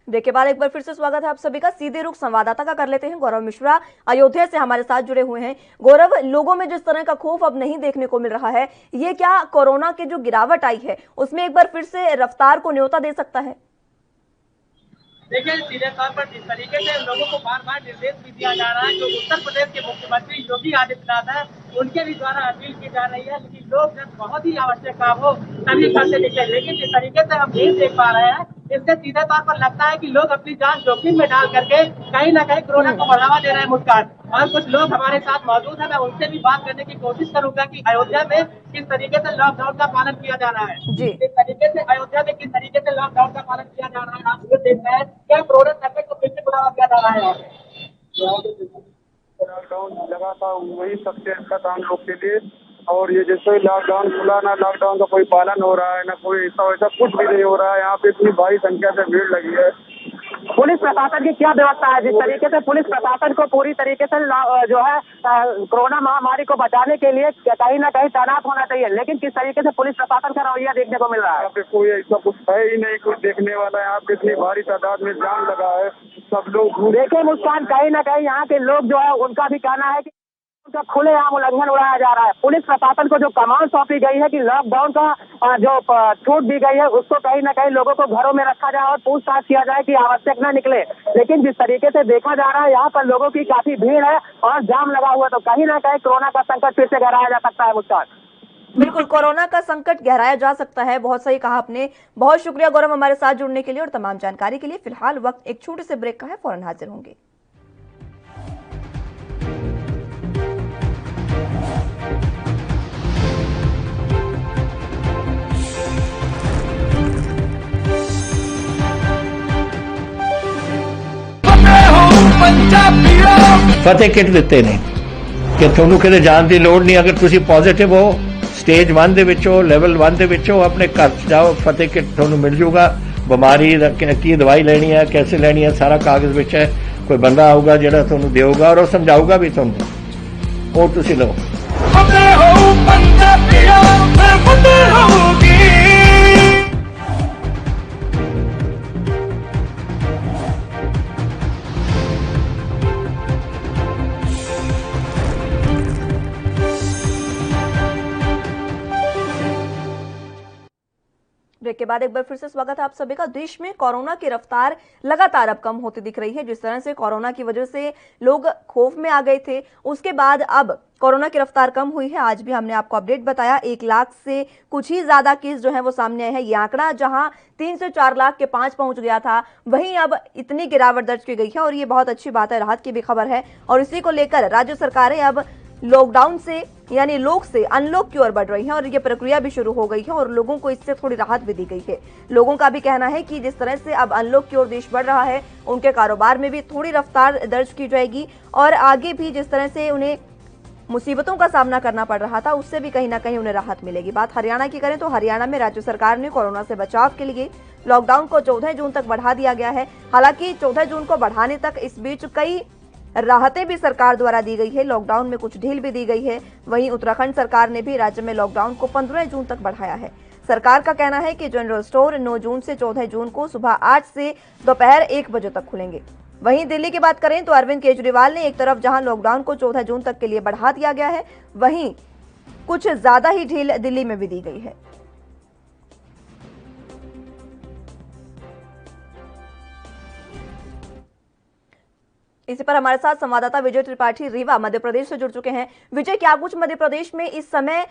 देखिए बाद एक बार फिर से स्वागत है आप सभी का। सीधे रुख संवाददाता का कर लेते हैं। गौरव मिश्रा अयोध्या से हमारे साथ जुड़े हुए हैं। गौरव, लोगों में जिस तरह का खौफ अब नहीं देखने को मिल रहा है, ये क्या कोरोना के जो गिरावट आई है उसमें एक बार फिर से रफ्तार को न्योता दे सकता है? देखिए, सीधे तौर पर जिस तरीके से लोगों को बार बार निर्देश भी दिया जा रहा है, जो उत्तर प्रदेश के मुख्यमंत्री योगी आदित्यनाथ है उनके भी द्वारा अपील की जा रही है कि लोग जब बहुत ही आवश्यक काम हो तभी घर से निकले। लेकिन जिस तरीके से हम नहीं देख पा रहे हैं, इससे सीधे तौर पर लगता है कि लोग अपनी जान जोखिम में डाल करके कहीं ना कहीं कोरोना को बढ़ावा दे रहे हैं। मुस्कान और कुछ लोग हमारे साथ मौजूद है, मैं उनसे भी बात करने की कोशिश करूंगा कि अयोध्या में किस तरीके से लॉकडाउन का पालन किया जा रहा है। जी, किस तरीके से अयोध्या में किस तरीके से लॉकडाउन का पालन किया जा रहा है, आप खुद देख रहे हैं। क्या कोरोना संकट को फिर से बढ़ावा दिया जा रहा है? लॉकडाउन लगा था वही सबसे अच्छा था हम लोग के लिए। और ये जैसे लॉकडाउन खुला, ना लॉकडाउन का कोई पालन हो रहा है, ना कोई ऐसा वैसा कुछ भी नहीं हो रहा है। यहाँ पे इतनी भारी संख्या से भीड़ लगी है। पुलिस प्रशासन की क्या व्यवस्था है? जिस तरीके से पुलिस प्रशासन को पूरी तरीके से जो है कोरोना महामारी को बचाने के लिए कहीं ना कहीं तैनात होना चाहिए, लेकिन किस तरीके से पुलिस प्रशासन का रवैया देखने को मिल रहा है? यहाँ पे कोई ऐसा कुछ है ही नहीं, कुछ देखने वाला। यहाँ पे इतनी भारी तादाद में जाम लगा है, सब लोग देखे मुस्कान, कहीं ना कहीं यहाँ के लोग जो है उनका भी कहना है कि उनका खुलेआम उल्लंघन उड़ाया जा रहा है। पुलिस प्रशासन को जो कमान सौंपी गई है कि लॉकडाउन का जो छूट दी गई है उसको कहीं ना कहीं लोगों को घरों में रखा जाए और पूछताछ किया जाए कि आवश्यक न निकले। लेकिन जिस तरीके से देखा जा रहा है यहाँ पर लोगों की काफी भीड़ है और जाम लगा हुआ, तो कहीं ना कहीं कोरोना का संकट फिर से गहराया जा सकता है। मुस्कान, बिल्कुल कोरोना का संकट गहराया जा सकता है। बहुत सही कहा आपने। बहुत शुक्रिया गौरव हमारे साथ जुड़ने के लिए और तमाम जानकारी के लिए। फिलहाल वक्त एक छोटे से ब्रेक का है, फौरन हाजिर होंगे। ਫਤਿਹ ਕਿਟ ਦਿੱਤੇ ਨੇ ਕਿ ਤੁਹਾਨੂੰ ਕਿਤੇ ਜਾਣ ਦੀ ਲੋੜ ਨਹੀਂ। ਅਗਰ ਤੁਸੀਂ ਪੋਜ਼ਿਟਿਵ ਹੋ, ਸਟੇਜ 1 ਦੇ ਵਿੱਚ ਹੋ, ਲੈਵਲ 1 ਦੇ ਵਿੱਚ ਹੋ, ਆਪਣੇ ਘਰ 'ਚ ਜਾਓ, ਫਤਿਹ ਕਿਟ ਤੁਹਾਨੂੰ ਮਿਲ ਜੂਗਾ। ਬਿਮਾਰੀ ਦਾ ਕੀ ਦਵਾਈ ਲੈਣੀ ਹੈ, कैसे ਲੈਣੀ ਹੈ, ਸਾਰਾ ਕਾਗਜ਼ ਵਿੱਚ ਹੈ। ਕੋਈ ਬੰਦਾ ਆਊਗਾ ਜਿਹੜਾ ਤੁਹਾਨੂੰ ਦੇਊਗਾ ਔਰ ਉਹ ਸਮਝਾਊਗਾ ਵੀ ਤੁਹਾਨੂੰ, ਉਹ ਤੁਸੀਂ ਲਓ। ब्रेक के बाद एक बार फिर से स्वागत है आप सभी का। देश में कोरोना की रफ्तार लगातार अब कम होती दिख रही है। जिस तरह से कोरोना की वजह से लोग खौफ में आ गए थे, उसके बाद अब कोरोना की रफ्तार कम हुई है। आज भी हमने आपको अपडेट बताया, 1 लाख से कुछ ही ज्यादा केस जो है वो सामने आए हैं। ये आंकड़ा जहां 3 से 4 लाख के 5 पहुंच गया था, वहीं अब इतनी गिरावट दर्ज की गई है और ये बहुत अच्छी बात है, राहत की भी खबर है। और इसी को लेकर राज्य सरकारें अब लॉकडाउन से यानी लॉक से अनलॉक की ओर बढ़ रही हैं और ये प्रक्रिया भी शुरू हो गई है और लोगों को इससे थोड़ी राहत भी दी गई है। लोगों का भी कहना है कि जिस तरह से अब अनलॉक की ओर देश बढ़ रहा है, उनके कारोबार में भी थोड़ी रफ्तार दर्ज की जाएगी और आगे भी जिस तरह से उन्हें मुसीबतों का सामना करना पड़ रहा था, उससे भी कहीं ना कहीं उन्हें राहत मिलेगी। बात हरियाणा की करें तो हरियाणा में राज्य सरकार ने कोरोना से बचाव के लिए लॉकडाउन को 14 जून तक बढ़ा दिया गया है। हालांकि 14 जून को बढ़ाने तक इस बीच कई राहतें भी सरकार द्वारा दी गई है, लॉकडाउन में कुछ ढील भी दी गई है। वहीं उत्तराखंड सरकार ने भी राज्य में लॉकडाउन को 15 जून तक बढ़ाया है। सरकार का कहना है कि जनरल स्टोर 9 जून से 14 जून को सुबह 8 से दोपहर 1 बजे तक खुलेंगे। वहीं दिल्ली की बात करें तो अरविंद केजरीवाल ने एक तरफ जहां लॉकडाउन को 14 जून तक के लिए बढ़ा दिया गया है, वहीं कुछ ज्यादा ही ढील दिल्ली में भी दी गई है। इसी पर हमारे साथ संवाददाता विजय त्रिपाठी रीवा मध्य प्रदेश से जुड़ चुके हैं। विजय, क्या कुछ मध्य प्रदेश में इस समय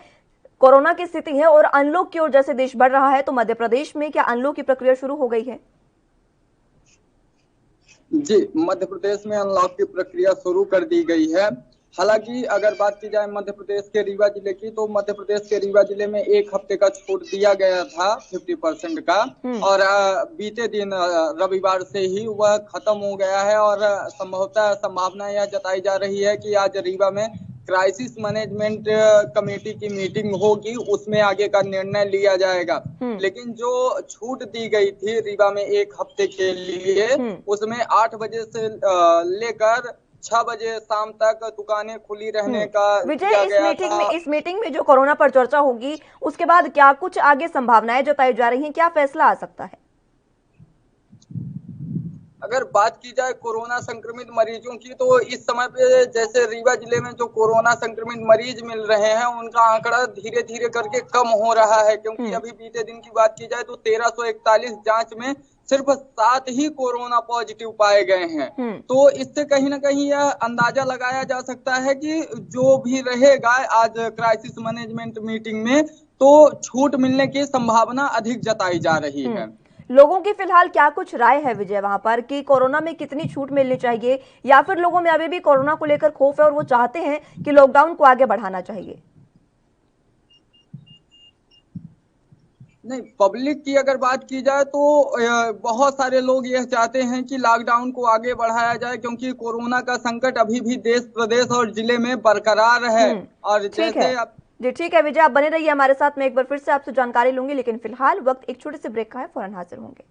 कोरोना की स्थिति है और अनलॉक की ओर जैसे देश बढ़ रहा है, तो मध्य प्रदेश में क्या अनलॉक की प्रक्रिया शुरू हो गई है? जी, मध्य प्रदेश में अनलॉक की प्रक्रिया शुरू कर दी गई है। हालांकि अगर बात की जाए मध्य प्रदेश के रीवा जिले की, तो मध्य प्रदेश के रीवा जिले में 1 हफ्ते का छूट दिया गया था 50% का, और बीते दिन रविवार से ही वह खत्म हो गया है। और संभवतः संभावना यह जताई जा रही है कि आज रीवा में क्राइसिस मैनेजमेंट कमेटी की मीटिंग होगी, उसमें आगे का निर्णय लिया जाएगा। लेकिन जो छूट दी गई थी रीवा में 1 हफ्ते के लिए, उसमें 8 बजे से लेकर 6 बजे शाम तक दुकानें खुली रहने का विजय, इस मीटिंग में जो कोरोना पर चर्चा होगी, उसके बाद क्या कुछ आगे संभावनाएं जताई जा रही हैं, क्या फैसला आ सकता है? अगर बात की जाए कोरोना संक्रमित मरीजों की, तो इस समय पे जैसे रीवा जिले में जो कोरोना संक्रमित मरीज मिल रहे हैं, उनका आंकड़ा धीरे धीरे करके कम हो रहा है। क्योंकि अभी बीते दिन की बात की जाए तो 1341 जांच में सिर्फ 7 ही कोरोना पॉजिटिव पाए गए हैं। तो इससे कहीं ना कहीं यह अंदाजा लगाया जा सकता है कि जो भी रहेगा आज क्राइसिस मैनेजमेंट मीटिंग में, तो छूट मिलने की संभावना अधिक जताई जा रही है। लोगों की फिलहाल क्या कुछ राय है विजय वहां पर कि कोरोना में कितनी छूट मिलनी चाहिए, या फिर लोगों में अभी भी कोरोना को लेकर खौफ है और वो चाहते हैं कि लॉकडाउन को आगे बढ़ाना चाहिए? नहीं, पब्लिक की अगर बात की जाए तो बहुत सारे लोग यह चाहते हैं कि लॉकडाउन को आगे बढ़ाया जाए, क्योंकि कोरोना का संकट अभी भी देश, प्रदेश और जिले में बरकरार है। और जैसे जी ठीक है विजय, आप बने रहिए हमारे साथ। मैं एक बार फिर से आपसे जानकारी लूंगी, लेकिन फिलहाल वक्त एक छोटे से ब्रेक का है, फौरन हाजिर होंगे।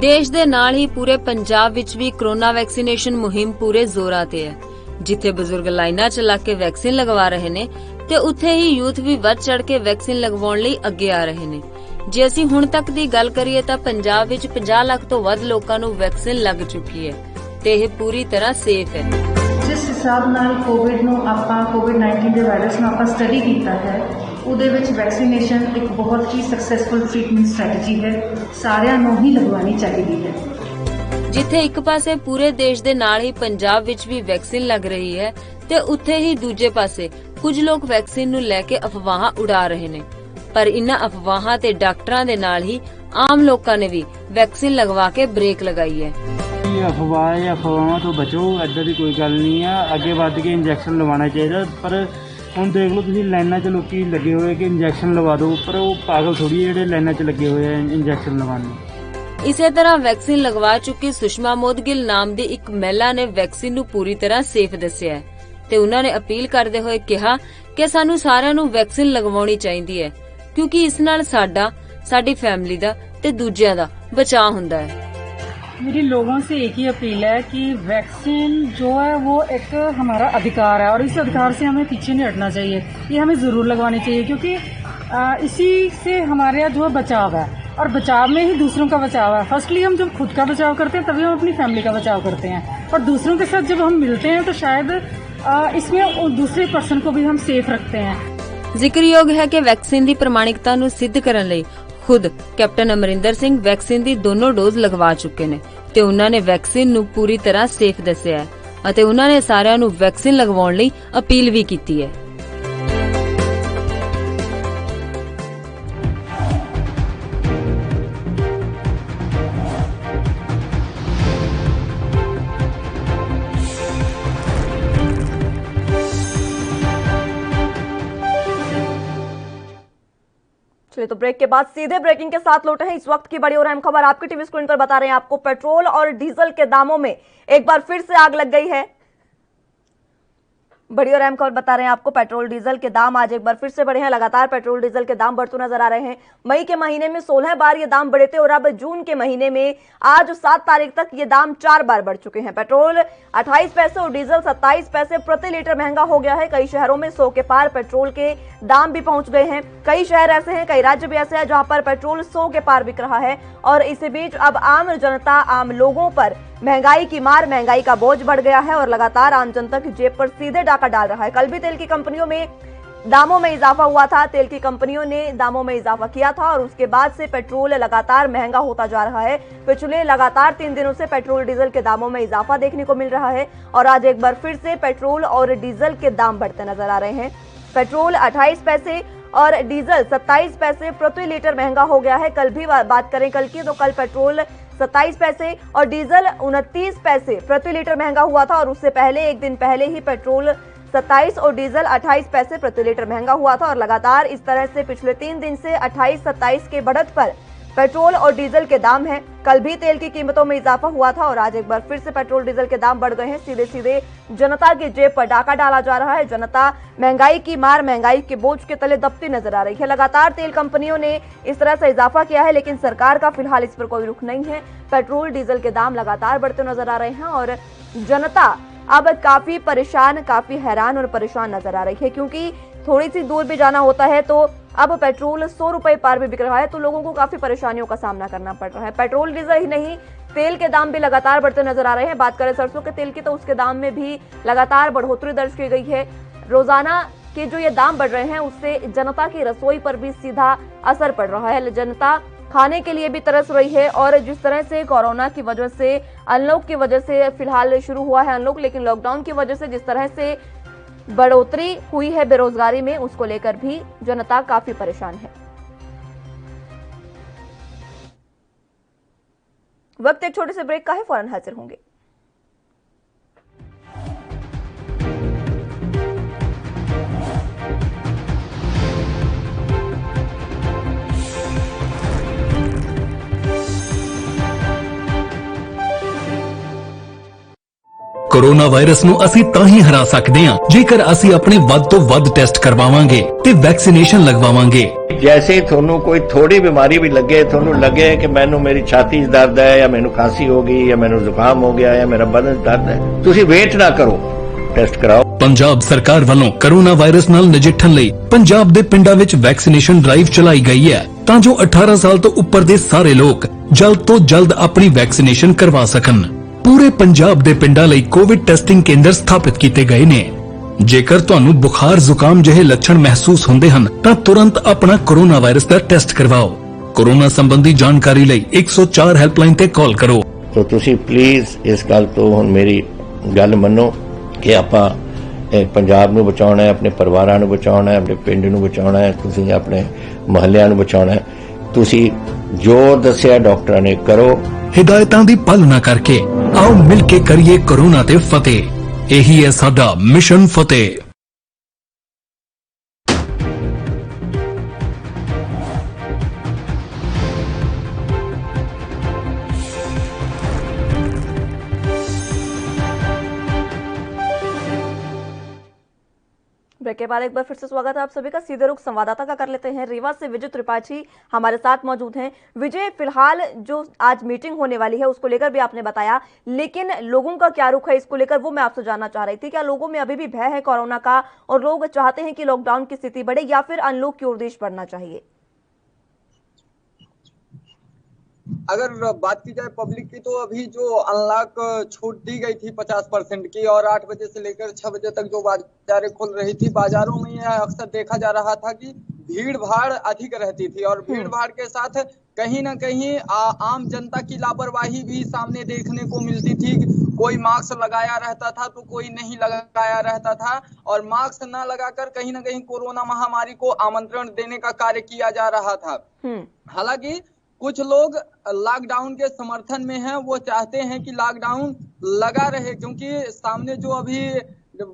ਦੇਸ਼ ਦੇ ਨਾਲ ਹੀ ਪੂਰੇ ਪੰਜਾਬ ਵਿੱਚ ਵੀ ਕੋਰੋਨਾ ਵੈਕਸੀਨੇਸ਼ਨ ਮੁਹਿੰਮ ਪੂਰੇ ਜ਼ੋਰਾਂ ਤੇ ਹੈ। ਜਿੱਥੇ ਬਜ਼ੁਰਗ ਲਾਈਨਾਂ 'ਚ ਲੱਗ ਕੇ ਵੈਕਸੀਨ ਲਗਵਾ ਰਹੇ ਨੇ, ਤੇ ਉੱਥੇ ਹੀ ਯੂਥ ਵੀ ਵੱਧ ਚੜ ਕੇ ਵੈਕਸੀਨ ਲਗਵਾਉਣ ਲਈ ਅੱਗੇ ਆ ਰਹੇ ਨੇ। ਜੇ ਅਸੀਂ ਹੁਣ ਤੱਕ ਦੀ ਗੱਲ ਕਰੀਏ ਤਾਂ ਪੰਜਾਬ ਵਿੱਚ 50 ਲੱਖ ਤੋਂ ਵੱਧ ਲੋਕਾਂ ਨੂੰ ਵੈਕਸੀਨ ਲੱਗ ਚੁੱਕੀ ਹੈ ਤੇ ਇਹ ਪੂਰੀ ਤਰ੍ਹਾਂ ਸੇਫ ਹੈ। ਜਿਸ ਹਿਸਾਬ ਨਾਲ ਕੋਵਿਡ-19 ਦੇ ਵਾਇਰਸ ਨੂੰ ਆਪਾਂ ਸਟੱਡੀ ਕੀਤਾ ਹੈ, ਉਹਦੇ ਵਿੱਚ ਵੈਕਸੀਨੇਸ਼ਨ ਇੱਕ ਬਹੁਤ ਹੀ ਸਕਸੈਸਫੁਲ ਟ੍ਰੀਟਮੈਂਟ ਸਟ੍ਰੈਟਜੀ ਹੈ, ਸਾਰਿਆਂ ਨੂੰ ਹੀ ਲਗਵਾਉਣੀ ਚਾਹੀਦੀ ਹੈ। ਜਿੱਥੇ ਇੱਕ ਪਾਸੇ ਪੂਰੇ ਦੇਸ਼ ਦੇ ਨਾਲ ਹੀ ਪੰਜਾਬ ਵਿੱਚ ਵੀ ਵੈਕਸੀਨ ਲੱਗ ਰਹੀ ਹੈ, ਤੇ ਉੱਥੇ ਹੀ ਦੂਜੇ ਪਾਸੇ ਕੁਝ ਲੋਕ ਵੈਕਸੀਨ ਨੂੰ ਲੈ ਕੇ ਅਫਵਾਹਾਂ ਉਡਾ ਰਹੇ ਨੇ। ਪਰ ਇਨ੍ਹਾਂ ਅਫਵਾਹਾਂ ਤੇ ਡਾਕਟਰਾਂ ਦੇ ਨਾਲ ਹੀ ਆਮ ਲੋਕਾਂ ਨੇ ਵੀ ਵੈਕਸੀਨ ਲਗਵਾ ਕੇ ਬ੍ਰੇਕ ਲਗਾਈ ਹੈ। ਅਫਵਾਹਾਂ ਤੋਂ ਬਚੋ, ਏਦਾਂ ਦੀ ਕੋਈ ਗੱਲ ਨਹੀਂ ਆ। ਅੱਗੇ ਵੱਧ ਕੇ ਇੰਜੈਕਸ਼ਨ ਲਵਾਉਣਾ ਚਾਹੀਦਾ। ਪਰ ਹੁਣ ਦੇਖ ਲਓ ਤੁਸੀਂ, ਲਾਈਨਾਂ 'ਚ ਲੋਕੀ ਲੱਗੇ ਹੋਏ ਕਿ ਇੰਜੈਕਸ਼ਨ ਲਵਾ ਦਿਓ, ਪਰ ਉਹ ਪਾਗਲ ਥੋੜੀ ਜਿਹੜੇ ਲਾਈਨਾਂ 'ਚ ਲੱਗੇ ਹੋਏ ਆ ਇੰਜੈਕਸ਼ਨ ਲਵਾਉਣ ਨੂੰ। ਇਸੇ ਤਰ੍ਹਾਂ ਵੈਕਸੀਨ ਲਗਵਾ ਚੁੱਕੀ ਸੁਸ਼ਮਾ ਮੋਦਗਿਲ ਨਾਮ ਦੀ ਇੱਕ ਮਹਿਲਾ ਨੇ ਵੈਕਸੀਨ ਨੂੰ ਪੂਰੀ ਤਰ੍ਹਾਂ ਸੇਫ ਦੱਸਿਆ ਹੈ ਤੇ ਉਹਨਾਂ ਨੇ ਅਪੀਲ ਕਰਦੇ ਹੋਏ ਕਿਹਾ ਕਿ ਸਾਨੂੰ ਸਾਰਿਆਂ ਨੂੰ ਵੈਕਸੀਨ ਲਗਵਾਉਣੀ ਚਾਹੀਦੀ ਹੈ, ਕਿਉਂਕਿ ਇਸ ਨਾਲ ਸਾਡੀ ਫੈਮਿਲੀ ਦਾ ਤੇ ਦੂਜਿਆਂ ਦਾ ਬਚਾਅ ਹੁੰਦਾ ਹੈ। मेरी लोगों से एक ही अपील है कि वैक्सीन जो है वो एक हमारा अधिकार है, और इस अधिकार से हमें पीछे नहीं हटना चाहिए। ये हमें ज़रूर लगवानी चाहिए, क्योंकि इसी से हमारे यहाँ जो है बचाव है, और बचाव में ही दूसरों का बचाव है। फर्स्टली हम जब खुद का बचाव करते हैं, तभी हम अपनी फैमिली का बचाव करते हैं, और दूसरों के साथ जब हम मिलते हैं तो शायद इसमें दूसरे पर्सन को भी हम सेफ रखते हैं। ਜ਼ਿਕਰਯੋਗ ਹੈ ਕਿ ਵੈਕਸੀਨ ਦੀ ਪ੍ਰਮਾਣਿਕਤਾ ਨੂੰ ਸਿੱਧ ਕਰਨ ਲਈ ਖੁਦ ਕੈਪਟਨ ਅਮਰਿੰਦਰ ਸਿੰਘ ਵੈਕਸੀਨ ਦੀ ਦੋਨੋਂ ਡੋਜ਼ ਲਗਵਾ ਚੁੱਕੇ ਨੇ ਤੇ ਉਹਨਾਂ ਨੇ ਵੈਕਸੀਨ ਨੂੰ ਪੂਰੀ ਤਰ੍ਹਾਂ ਸੇਫ ਦੱਸਿਆ ਹੈ ਅਤੇ ਉਹਨਾਂ ਨੇ ਸਾਰਿਆਂ ਨੂੰ ਵੈਕਸੀਨ ਲਗਵਾਉਣ ਲਈ ਅਪੀਲ ਵੀ ਕੀਤੀ ਹੈ। चलिए तो ब्रेक के बाद सीधे ब्रेकिंग के साथ लौटे हैं। इस वक्त की बड़ी और अहम खबर आपकी टीवी स्क्रीन पर बता रहे हैं आपको। पेट्रोल और डीजल के दामों में एक बार फिर से आग लग गई है। बड़ी और अहम खबर बता रहे हैं आपको। पेट्रोल डीजल के दाम आज एक बार फिर से बढ़े हैं। लगातार पेट्रोल डीजल के दाम बढ़ते नजर आ रहे हैं। मई के महीने में 16 बार ये दाम बढ़े थे और अब जून के महीने में आज 7 तारीख तक ये दाम 4 बार बढ़ चुके हैं। पेट्रोल 28 पैसे और डीजल 27 पैसे प्रति लीटर महंगा हो गया है। कई शहरों में 100 के पार पेट्रोल के दाम भी पहुंच गए हैं। कई शहर ऐसे हैं, कई राज्य भी ऐसे हैं जहां पर पेट्रोल 100 के पार बिक रहा है। और इसी बीच अब आम जनता, आम लोगों पर महंगाई की मार, महंगाई का बोझ बढ़ गया है और लगातार आम जनता की जेब पर सीधे डाका डाल रहा है। कल भी तेल की कंपनियों में दामों में इजाफा हुआ था। तेल की कंपनियों ने दामों में इजाफा किया था और उसके बाद से पेट्रोल लगातार महंगा होता जा रहा है। पिछले लगातार 3 दिनों से पेट्रोल डीजल के दामों में इजाफा देखने को मिल रहा है और आज एक बार फिर से पेट्रोल और डीजल के दाम बढ़ते नजर आ रहे हैं। पेट्रोल 28 पैसे और डीजल 27 पैसे प्रति लीटर महंगा हो गया है। कल भी बात करें कल की, तो कल पेट्रोल 27 पैसे और डीजल 29 पैसे प्रति लीटर महंगा हुआ था और उससे पहले एक दिन पहले ही पेट्रोल 27 और डीजल 28 पैसे प्रति लीटर महंगा हुआ था और लगातार इस तरह से पिछले 3 दिन से 28-27 के बढ़त पर पेट्रोल और डीजल के दाम हैं। कल भी तेल की कीमतों में इजाफा हुआ था और आज एक बार फिर से पेट्रोल डीजल के दाम बढ़ गए हैं। सीधे सीधे जनता की जेब पर डाका डाला जा रहा है। जनता महंगाई की मार, महंगाई के बोझ के तले दबती नजर आ रही है। लगातार तेल कंपनियों ने इस तरह से इजाफा किया है, लेकिन सरकार का फिलहाल इस पर कोई रुख नहीं है। पेट्रोल डीजल के दाम लगातार बढ़ते नजर आ रहे हैं और जनता अब काफी परेशान, काफी हैरान और परेशान नजर आ रही है, क्योंकि थोड़ी सी दूर भी जाना होता है तो अब पेट्रोल 100 रुपए पार भी बिक रहा है, तो लोगों को काफी परेशानियों का सामना करना पड़ रहा है। पेट्रोल डीजल ही नहीं, तेल के दाम भी लगातार बढ़ते नजर आ रहे हैं। बात करें सरसों के तेल की, तो उसके दाम में भी लगातार बढ़ोतरी दर्ज की गई है। रोजाना के जो ये दाम बढ़ रहे हैं उससे जनता की रसोई पर भी सीधा असर पड़ रहा है। जनता खाने के लिए भी तरस रही है और जिस तरह से कोरोना की वजह से, अनलॉक की वजह से फिलहाल शुरू हुआ है अनलॉक, लेकिन लॉकडाउन की वजह से जिस तरह से बढ़ोतरी हुई है बेरोजगारी में, उसको लेकर भी जनता काफी परेशान है। वक्त एक छोटे से ब्रेक का है, फौरन हाजिर होंगे। कोरोना वायरस ਨੂੰ ਅਸੀਂ ਤਾਂ ਹੀ ਹਰਾ ਸਕਦੇ ਹਾਂ ਜੇਕਰ ਅਸੀਂ ਆਪਣੇ ਵੱਧ ਤੋਂ ਵੱਧ ਟੈਸਟ ਕਰਵਾਵਾਂਗੇ ਤੇ ਵੈਕਸੀਨੇਸ਼ਨ ਲਗਵਾਵਾਂਗੇ। जैसे ਤੁਹਾਨੂੰ ਕੋਈ ਥੋੜੀ ਬਿਮਾਰੀ ਵੀ ਲੱਗੇ, ਤੁਹਾਨੂੰ ਲੱਗੇ ਕਿ ਮੈਨੂੰ ਮੇਰੀ ਛਾਤੀ 'ਚ ਦਰਦ ਹੈ ਜਾਂ ਮੈਨੂੰ ਖਾਂਸੀ ਹੋ ਗਈ ਜਾਂ ਮੈਨੂੰ ਜ਼ੁਕਾਮ ਹੋ ਗਿਆ ਜਾਂ ਮੇਰਾ ਬਦਨ 'ਚ ਦਰਦ ਹੈ, ਤੁਸੀਂ ਵੇਟ ਨਾ ਕਰੋ, ਟੈਸਟ ਕਰਾਓ। ਪੰਜਾਬ ਸਰਕਾਰ ਵੱਲੋਂ ਕੋਰੋਨਾ ਵਾਇਰਸ ਨਾਲ ਨਜਿੱਠਣ ਲਈ ਪੰਜਾਬ ਦੇ ਪਿੰਡਾਂ ਵਿੱਚ ਵੈਕਸੀਨੇਸ਼ਨ ਡਰਾਈਵ ਚਲਾਈ ਗਈ ਹੈ ਤਾਂ ਜੋ 18 ਸਾਲ ਤੋਂ ਉੱਪਰ ਦੇ ਸਾਰੇ ਲੋਕ ਜਲਦ ਤੋਂ ਜਲਦ ਆਪਣੀ ਵੈਕਸੀਨੇਸ਼ਨ ਕਰਵਾ ਸਕਣ। ਪੂਰੇ ਪੰਜਾਬ ਦੇ ਪਿੰਡਾਂ ਲਈ ਕੋਵਿਡ ਟੈਸਟਿੰਗ ਕੇਂਦਰ ਸਥਾਪਿਤ ਕੀਤੇ ਗਏ ਨੇ। ਜੇਕਰ ਤੁਹਾਨੂੰ ਬੁਖਾਰ, ਜ਼ੁਕਾਮ ਜਿਹੇ ਲੱਛਣ ਮਹਿਸੂਸ ਹੁੰਦੇ ਹਨ ਤਾਂ ਤੁਰੰਤ ਆਪਣਾ ਕੋਰੋਨਾ ਵਾਇਰਸ ਦਾ ਟੈਸਟ ਕਰਵਾਓ। ਕੋਰੋਨਾ ਸੰਬੰਧੀ ਜਾਣਕਾਰੀ ਲਈ 104 ਹੈਲਪਲਾਈਨ ਤੇ ਕਾਲ ਕਰੋ। तो ਤੁਸੀਂ ਪਲੀਜ਼ ਇਸ ਗੱਲ ਤੋਂ ਹੁਣ ਮੇਰੀ ਗੱਲ ਮੰਨੋ ਕਿ ਆਪਾਂ ਪੰਜਾਬ ਨੂੰ ਬਚਾਉਣਾ ਹੈ, ਆਪਣੇ ਪਰਿਵਾਰਾਂ ਨੂੰ ਬਚਾਉਣਾ ਹੈ, ਆਪਣੇ ਪਿੰਡ ਨੂੰ ਬਚਾਉਣਾ ਹੈ, ਤੁਸੀਂ ਆਪਣੇ ਮੁਹੱਲਿਆਂ ਨੂੰ ਬਚਾਉਣਾ ਹੈ। ਤੁਸੀਂ ਜੋ ਦੱਸਿਆ ਡਾਕਟਰਾਂ ਨੇ ਕਰੋ। ਹਿਦਾਇਤਾਂ ਦੀ ਪਾਲਣਾ ਕਰਕੇ ਆਓ ਮਿਲ ਕੇ ਕਰੀਏ ਕੋਰੋਨਾ ਤੇ ਫਤਿਹ। ਇਹੀ ਹੈ ਸਾਡਾ ਮਿਸ਼ਨ ਫਤਿਹ। ब्रेक के बाद एक बार फिर से स्वागत है आप सभी का। सीधे रुख संवाददाता का कर लेते हैं। रीवा से विजय त्रिपाठी हमारे साथ मौजूद हैं। विजय, फिलहाल जो आज मीटिंग होने वाली है उसको लेकर भी आपने बताया, लेकिन लोगों का क्या रुख है इसको लेकर वो मैं आपसे जानना चाह रही थी। क्या लोगों में अभी भी भय है कोरोना का और लोग चाहते हैं कि लॉकडाउन की स्थिति बढ़े या फिर अनलॉक की ओर देश बढ़ना चाहिए? अगर बात की जाए पब्लिक की, तो अभी जो अनलॉक छूट दी गई थी 50% की और 8 बजे से लेकर 6 बजे तक जो बाजारें खुल रही थी, बाजारों में यह अक्सर देखा जा रहा था कि भीड़ भाड़ अधिक रहती थी और भीड़ भाड़ के साथ कहीं ना कहीं आम जनता की लापरवाही भी सामने देखने को मिलती थी। कोई मास्क लगाया रहता था तो कोई नहीं लगाया रहता था और मास्क न लगाकर कहीं ना कहीं कोरोना महामारी को आमंत्रण देने का कार्य किया जा रहा था। हालांकि कुछ लोग लॉकडाउन के समर्थन में हैं, वो चाहते हैं कि लॉकडाउन लगा रहे, क्योंकि सामने जो अभी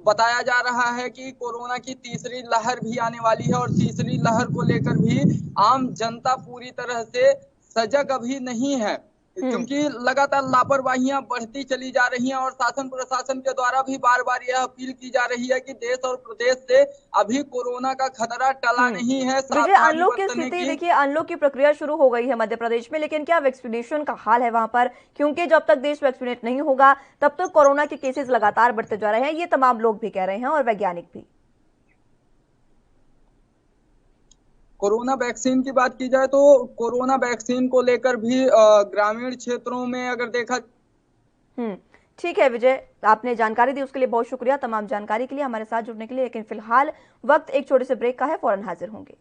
बताया जा रहा है कि कोरोना की तीसरी लहर भी आने वाली है और तीसरी लहर को लेकर भी आम जनता पूरी तरह से सजग अभी नहीं है। क्योंकि लगातार लापरवाहियां बढ़ती चली जा रही हैं और शासन प्रशासन के द्वारा भी बार बार यह अपील की जा रही है कि देश और प्रदेश से अभी कोरोना का खतरा टला नहीं है। विजय, अनलॉक की स्थिति देखिए, अनलॉक की प्रक्रिया शुरू हो गई है मध्य प्रदेश में, लेकिन क्या वैक्सीनेशन का हाल है वहां पर? क्योंकि जब तक देश वैक्सीनेट नहीं होगा तब तक कोरोना के केसेस लगातार बढ़ते जा रहे हैं, ये तमाम लोग भी कह रहे हैं और वैज्ञानिक भी। कोरोना वैक्सीन की बात की जाए तो कोरोना वैक्सीन को लेकर भी ग्रामीण क्षेत्रों में अगर देखा। ठीक है विजय, आपने जानकारी दी उसके लिए बहुत शुक्रिया, तमाम जानकारी के लिए, हमारे साथ जुड़ने के लिए। लेकिन फिलहाल वक्त एक छोटे से ब्रेक का है, फौरन हाजिर होंगे।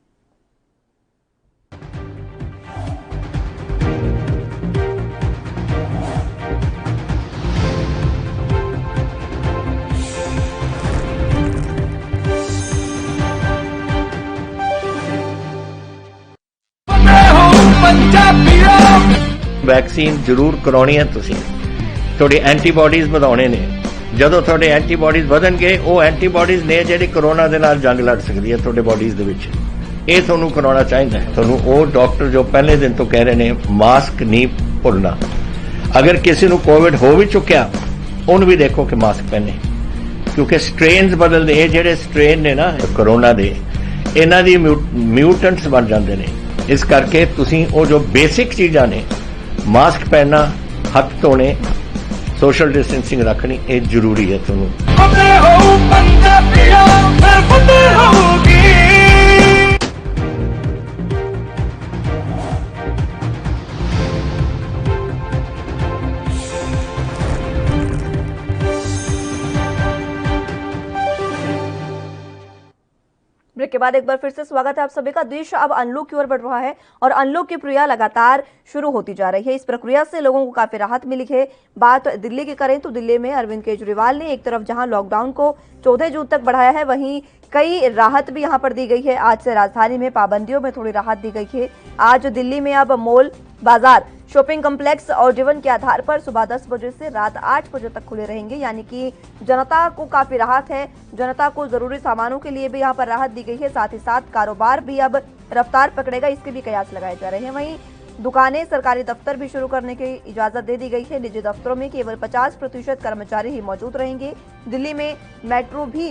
वैक्सीन जरूर करवानी है तुसीं, थोड़ी एंटीबॉडीज ਵਧਾਉਣੇ ਨੇ। ਜਦੋਂ ਤੁਹਾਡੇ ਐਂਟੀਬॉडीज ਵਧਣਗੇ ਉਹ ਐਂਟੀਬॉडीज ਨੇ ਜਿਹੜੀ ਕੋਰੋਨਾ ਦੇ ਨਾਲ ਜੰਗ ਲੜ ਸਕਦੀ ਹੈ ਤੁਹਾਡੇ ਬॉडीज ਦੇ ਵਿੱਚ। ਇਹ ਤੁਹਾਨੂੰ ਕਰਾਉਣਾ ਚਾਹੀਦਾ ਹੈ। ਤੁਹਾਨੂੰ ਉਹ ਡਾਕਟਰ ਜੋ ਪਹਿਲੇ ਦਿਨ ਤੋਂ ਕਹਿ ਰਹੇ ਨੇ ਮਾਸਕ ਨਹੀਂ ਭੁੱਲਣਾ। ਅਗਰ ਕਿਸੇ ਨੂੰ ਕੋਵਿਡ ਹੋ ਵੀ ਚੁੱਕਿਆ ਉਹਨੂੰ ਵੀ ਦੇਖੋ ਕਿ ਮਾਸਕ ਪਹਿਨੇ, ਕਿਉਂਕਿ ਸਟ੍ਰੇਨਸ ਬਦਲਦੇ। ਇਹ ਜਿਹੜੇ ਸਟ੍ਰੇਨ ਨੇ ਨਾ ਕੋਰੋਨਾ ਦੇ, ਇਹਨਾਂ ਦੀ ਮਿਊਟੈਂਟਸ ਬਣ ਜਾਂਦੇ ਨੇ। ਇਸ ਕਰਕੇ ਤੁਸੀਂ ਉਹ ਜੋ ਬੇਸਿਕ ਚੀਜ਼ਾਂ ਨੇ, ਮਾਸਕ ਪਹਿਨਣਾ, ਹੱਥ ਧੋਣੇ, सोशल डिस्टेंसिंग रखनी ये जरूरी है। ब्रेक के बाद एक बार फिर से स्वागत है आप सभी का। देश अब अनलॉक की ओर बढ़ रहा है और अनलॉक की प्रक्रिया लगातार शुरू होती जा रही है। इस प्रक्रिया से लोगों को काफी राहत मिली है। बात दिल्ली की करें तो दिल्ली में अरविंद केजरीवाल ने एक तरफ जहां लॉकडाउन को 14 जून तक बढ़ाया है, वहीं कई राहत भी यहां पर दी गई है। आज से राजधानी में पाबंदियों में थोड़ी राहत दी गई है। आज दिल्ली में अब मॉल, बाजार, शॉपिंग कॉम्प्लेक्स और जीवन के आधार पर सुबह 10 बजे से रात 8 बजे तक खुले रहेंगे, यानी कि जनता को काफी राहत है। जनता को जरूरी सामानों के लिए भी यहाँ पर राहत दी गई है। साथ ही साथ कारोबार भी अब रफ्तार पकड़ेगा, इसके भी कयास लगाए जा रहे हैं। वहीं दुकानें, सरकारी दफ्तर भी शुरू करने की इजाजत दे दी गई है। निजी दफ्तरों में केवल 50% कर्मचारी ही मौजूद रहेंगे। दिल्ली में मेट्रो भी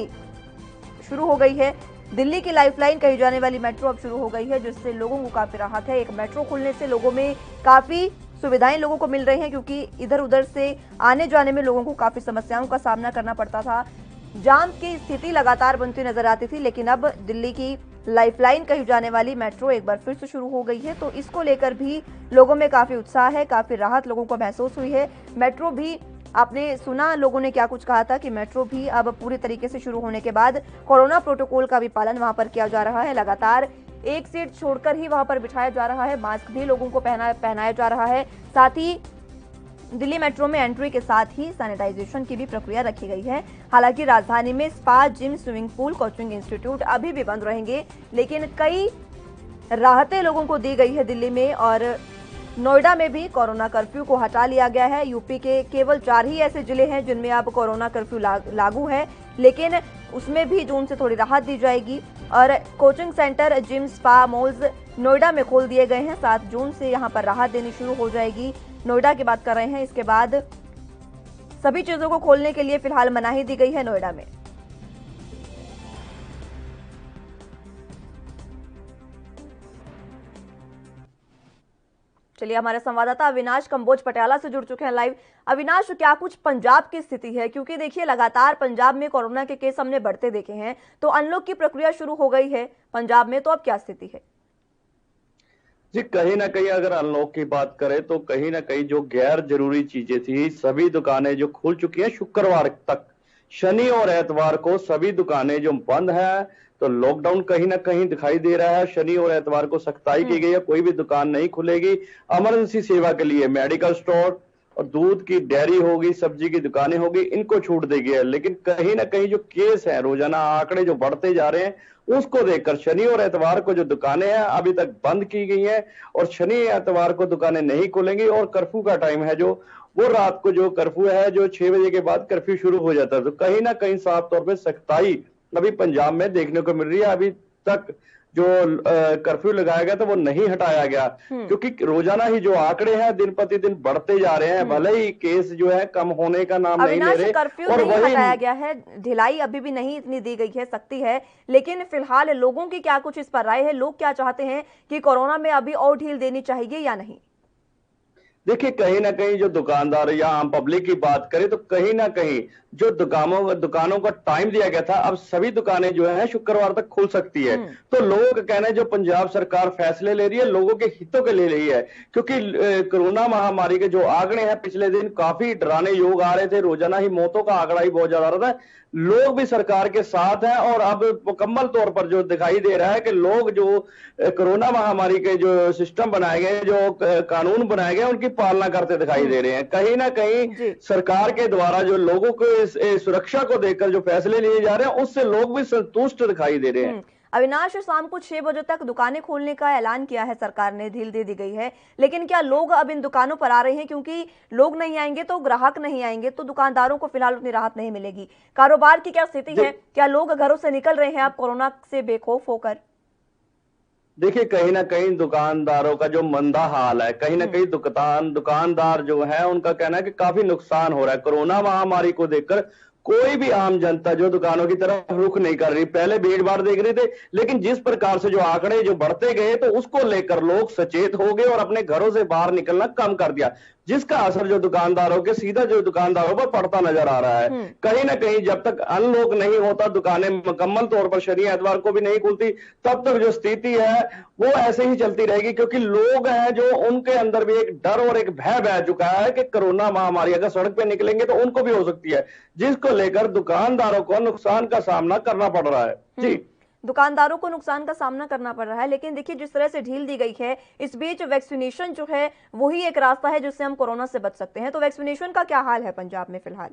शुरू हो गई है। दिल्ली की लाइफलाइन कही जाने वाली मेट्रो अब शुरू हो गई है, जिससे लोगों को काफी राहत है। एक मेट्रो खुलने से लोगों में काफी सुविधाएं लोगों को मिल रही हैं, क्योंकि इधर उधर से आने जाने में लोगों को काफी समस्याओं का सामना करना पड़ता था। जाम की स्थिति लगातार बनती नजर आती थी, लेकिन अब दिल्ली की लाइफलाइन कही जाने वाली मेट्रो एक बार फिर से शुरू हो गई है, तो इसको लेकर भी लोगों में काफी उत्साह है, काफी राहत लोगों को महसूस हुई है। मेट्रो भी आपने सुना लोगों ने क्या कुछ कहा था कि मेट्रो भी अब पूरी तरीके से शुरू होने के बाद कोरोना प्रोटोकॉल का भी पालन वहां पर किया जा रहा है। लगातार एक सीट छोड़कर ही वहां पर बिठाया जा रहा है। मास्क भी लोगों को पहनाया जा रहा है। साथ ही दिल्ली मेट्रो में एंट्री के साथ ही सैनिटाइजेशन की भी प्रक्रिया रखी गई है। हालांकि राजधानी में spa, gym, swimming pool, coaching institute अभी भी बंद रहेंगे, लेकिन कई राहतें लोगों को दी गई है दिल्ली में। और नोएडा में भी कोरोना कर्फ्यू को हटा लिया गया है। यूपी के केवल 4 ही ऐसे जिले हैं जिनमें अब कोरोना कर्फ्यू लागू है, लेकिन उसमें भी जून से थोड़ी राहत दी जाएगी। और coaching centre, gym, spa, malls Noida में खोल दिए गए हैं। 7 जून से यहां पर राहत देनी शुरू हो जाएगी। नोएडा की बात कर रहे हैं। इसके बाद सभी चीजों को खोलने के लिए फिलहाल मनाही दी गई है नोएडा में। चलिए, हमारे संवाददाता अविनाश कंबोज पटियाला से जुड़ चुके हैं लाइव। अविनाश, क्या कुछ पंजाब की स्थिति है? क्योंकि देखिए लगातार पंजाब में कोरोना के केस हमने बढ़ते देखे हैं, तो अनलॉक की प्रक्रिया शुरू हो गई है पंजाब में, तो अब क्या स्थिति है? जी, कहीं ना कहीं अगर अनलॉक की बात करें तो कहीं ना कहीं जो गैर जरूरी चीजें थी, सभी दुकानें जो खुल चुकी हैं शुक्रवार तक। शनि और एतवार को सभी दुकानें जो बंद हैं, तो लॉकडाउन कहीं ना कहीं दिखाई दे रहा है। शनि और एतवार को सख्ताई की गई है, कोई भी दुकान नहीं खुलेगी। इमरजेंसी सेवा के लिए मेडिकल स्टोर और दूध की डेयरी होगी, सब्जी की दुकानें होगी, इनको छूट दी गई है। लेकिन कहीं ना कहीं जो केस है, रोजाना आंकड़े जो बढ़ते जा रहे हैं, उसको देखकर शनि और एतवार को जो दुकानें हैं अभी तक बंद की गई हैं और शनि एतवार को दुकानें नहीं खुलेंगी। और कर्फ्यू का टाइम है जो वो रात को जो कर्फ्यू है, जो 6 बजे के बाद कर्फ्यू शुरू हो जाता है। तो कहीं ना कहीं साफ तौर पर सख्ताई अभी पंजाब में देखने को मिल रही है। अभी तक जो कर्फ्यू लगाया गया था वो नहीं हटाया गया, क्योंकि रोजाना ही जो आंकड़े हैं दिन प्रतिदिन बढ़ते जा रहे हैं, भले ही केस जो है कम होने का नाम नहीं ले रहे। कर्फ्यू नहीं हटाया गया है, ढिलाई अभी भी नहीं इतनी दी गई है, सख्ती है, लेकिन फिलहाल लोगों की क्या कुछ इस पर राय है? लोग क्या चाहते हैं कि कोरोना में अभी और ढील देनी चाहिए या नहीं? देखिए, कहीं ना कहीं जो दुकानदार या आम पब्लिक की बात करें तो कहीं ना कहीं जो दुकानों का टाइम दिया गया था, अब सभी दुकानें जो है शुक्रवार तक खुल सकती है। तो लोगों का कहना है जो पंजाब सरकार फैसले ले रही है लोगों के हितों के ले रही है, क्योंकि कोरोना महामारी के जो आंकड़े हैं पिछले दिन काफी डराने योग आ रहे थे, रोजाना ही मौतों का आंकड़ा ही बहुत ज्यादा आ रहा था। लोग भी सरकार के साथ हैं और अब मुकम्मल तौर पर जो दिखाई दे रहा है कि लोग जो कोरोना महामारी के जो सिस्टम बनाए गए, जो कानून बनाए गए, उनकी पालना करते दिखाई दे रहे हैं। कहीं ना कहीं सरकार के द्वारा जो लोगों को इस सुरक्षा को देखकर जो फैसले लिए जा रहे हैं उससे लोग भी संतुष्ट दिखाई दे रहे हैं। अविनाश, शाम को 6 बजे तक दुकानें खोलने का ऐलान किया है सरकार ने, ढील दे दी गई है, लेकिन क्या लोग अब इन दुकानों पर आ रहे हैं? क्योंकि लोग नहीं आएंगे तो ग्राहक नहीं आएंगे, तो दुकानदारों को फिलहाल उतनी राहत नहीं मिलेगी। कारोबार की क्या स्थिति है? क्या लोग घरों से निकल रहे हैं अब कोरोना से बेखौफ होकर? देखिए, कहीं ना कहीं दुकानदारों का जो मंदा हाल है, कहीं ना कहीं दुकानदार जो है उनका कहना है कि काफी नुकसान हो रहा है। कोरोना महामारी को देखकर कोई भी आम जनता जो दुकानों की तरफ रुख नहीं कर रही। पहले भीड़ भाड़ देख रहे थे, लेकिन जिस प्रकार से जो आंकड़े जो बढ़ते गए तो उसको लेकर लोग सचेत हो गए और अपने घरों से बाहर निकलना कम कर दिया, जिसका असर जो दुकानदारों के सीधा जो दुकानदारों पर पड़ता नजर आ रहा है। कहीं ना कहीं जब तक अनलॉक नहीं होता, दुकानें मुकम्मल तौर पर शनि एतवार को भी नहीं खुलती, तब तक जो स्थिति है वो ऐसे ही चलती रहेगी, क्योंकि लोग हैं जो उनके अंदर भी एक डर और एक भय बह चुका है कि कोरोना महामारी अगर सड़क पे निकलेंगे तो उनको भी हो सकती है, जिसको लेकर दुकानदारों को नुकसान का सामना करना पड़ रहा है। जी, दुकानदारों को नुकसान का सामना करना पड़ रहा है, लेकिन देखिए जिस तरह से ढील दी गई है, इस बीच वैक्सीनेशन जो है वही एक रास्ता है जिससे हम कोरोना से बच सकते हैं। तो वैक्सीनेशन का क्या हाल है पंजाब में फिलहाल?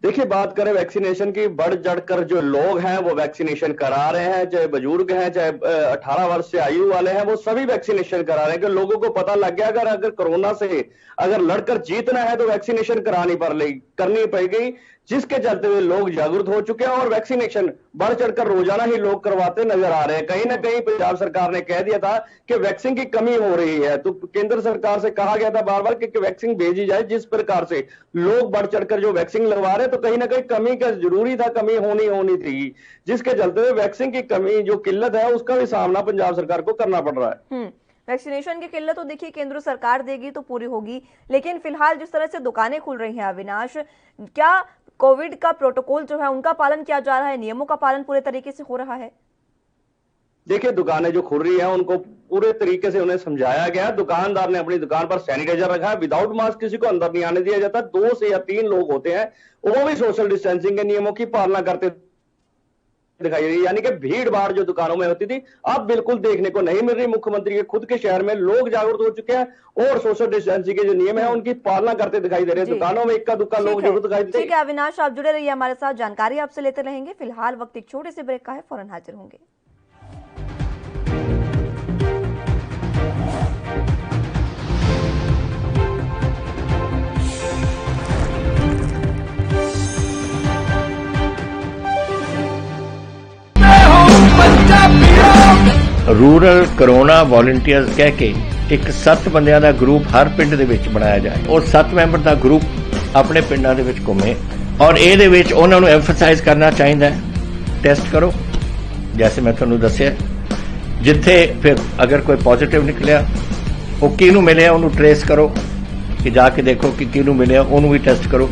देखिए, बात करें वैक्सीनेशन की, बढ़ चढ़कर जो लोग हैं वो वैक्सीनेशन करा रहे हैं, चाहे बुजुर्ग हैं, चाहे 18 वर्ष से आयु वाले हैं, वो सभी वैक्सीनेशन करा रहे हैं। कि लोगों को पता लग गया अगर कोरोना से अगर लड़कर जीतना है तो वैक्सीनेशन करनी पड़ेगी, जिसके चलते हुए लोग जागरूक हो चुके हैं और वैक्सीनेशन बढ़ चढ़कर रोजाना ही लोग करवाते नजर आ रहे हैं। कहीं ना कहीं पंजाब सरकार ने कह दिया था कि वैक्सीन की कमी हो रही है, तो केंद्र सरकार से कहा गया था बार बार कि वैक्सीन भेजी जाए। जिस प्रकार से लोग बढ़ चढ़कर जो वैक्सीन लगवा रहे हैं, तो कहीं ना कहीं कमी का जरूरी था, कमी होनी थी, जिसके चलते हुए वैक्सीन की कमी जो किल्लत है उसका भी सामना पंजाब सरकार को करना पड़ रहा है। वैक्सीनेशन की किल्लत तो देखिए केंद्र सरकार देगी तो पूरी होगी, लेकिन फिलहाल जिस तरह से दुकानें खुल रही हैं अविनाश, क्या कोविड का प्रोटोकॉल जो है उनका पालन किया जा रहा है? नियमों का पालन पूरे तरीके से हो रहा है? देखिए, दुकानें जो खुल रही हैं उनको पूरे तरीके से उन्हें समझाया गया। दुकानदार ने अपनी दुकान पर सैनिटाइजर रखा है, विदाउट मास्क किसी को अंदर नहीं आने दिया जाता। 2 से या 3 लोग होते हैं, वो भी सोशल डिस्टेंसिंग के नियमों की पालना करते दिखाई दे रही, यानी कि भीड़ भाड़ जो दुकानों में होती थी अब बिल्कुल देखने को नहीं मिल रही। मुख्यमंत्री के खुद के शहर में लोग जागरूक हो चुके हैं और सोशल डिस्टेंसिंग के जो नियम है उनकी पालना करते दिखाई दे रहे हैं। दुकानों में इक्का दुक्का लोग जरूर दिखाई देते हैं। ठीक है अविनाश, आप जुड़े रहिए हमारे साथ, जानकारी आपसे लेते रहेंगे। फिलहाल वक्त एक छोटे से ब्रेक का है, फौरन हाजिर होंगे। रूरल कोरोना वॉलंटियर्स कह के एक 7 ਬੰਦਿਆਂ ਦਾ ਗਰੁੱਪ ਹਰ ਪਿੰਡ ਦੇ ਵਿੱਚ ਬਣਾਇਆ ਜਾਏ ਔਰ 7 ਮੈਂਬਰ ਦਾ ਗਰੁੱਪ ਆਪਣੇ ਪਿੰਡਾਂ ਦੇ ਵਿੱਚ ਘੁੰਮੇ ਔਰ ਇਹਦੇ ਵਿੱਚ ਉਹਨਾਂ ਨੂੰ ਐਮਫਸਾਈਜ਼ ਕਰਨਾ ਚਾਹੀਦਾ ਹੈ ਟੈਸਟ ਕਰੋ जैसे मैं ਤੁਹਾਨੂੰ ਦੱਸਿਆ ਜਿੱਥੇ ਫਿਰ ਅਗਰ ਕੋਈ ਪੋਜ਼ਿਟਿਵ ਨਿਕਲਿਆ ਉਹ ਕਿਹਨੂੰ ਮਿਲਿਆ ਉਹਨੂੰ ਟ੍ਰੇਸ ਕਰੋ ਕਿ ਜਾ ਕੇ ਦੇਖੋ ਕਿ ਕਿਹਨੂੰ ਮਿਲਿਆ ਉਹਨੂੰ ਵੀ ਟੈਸਟ ਕਰੋ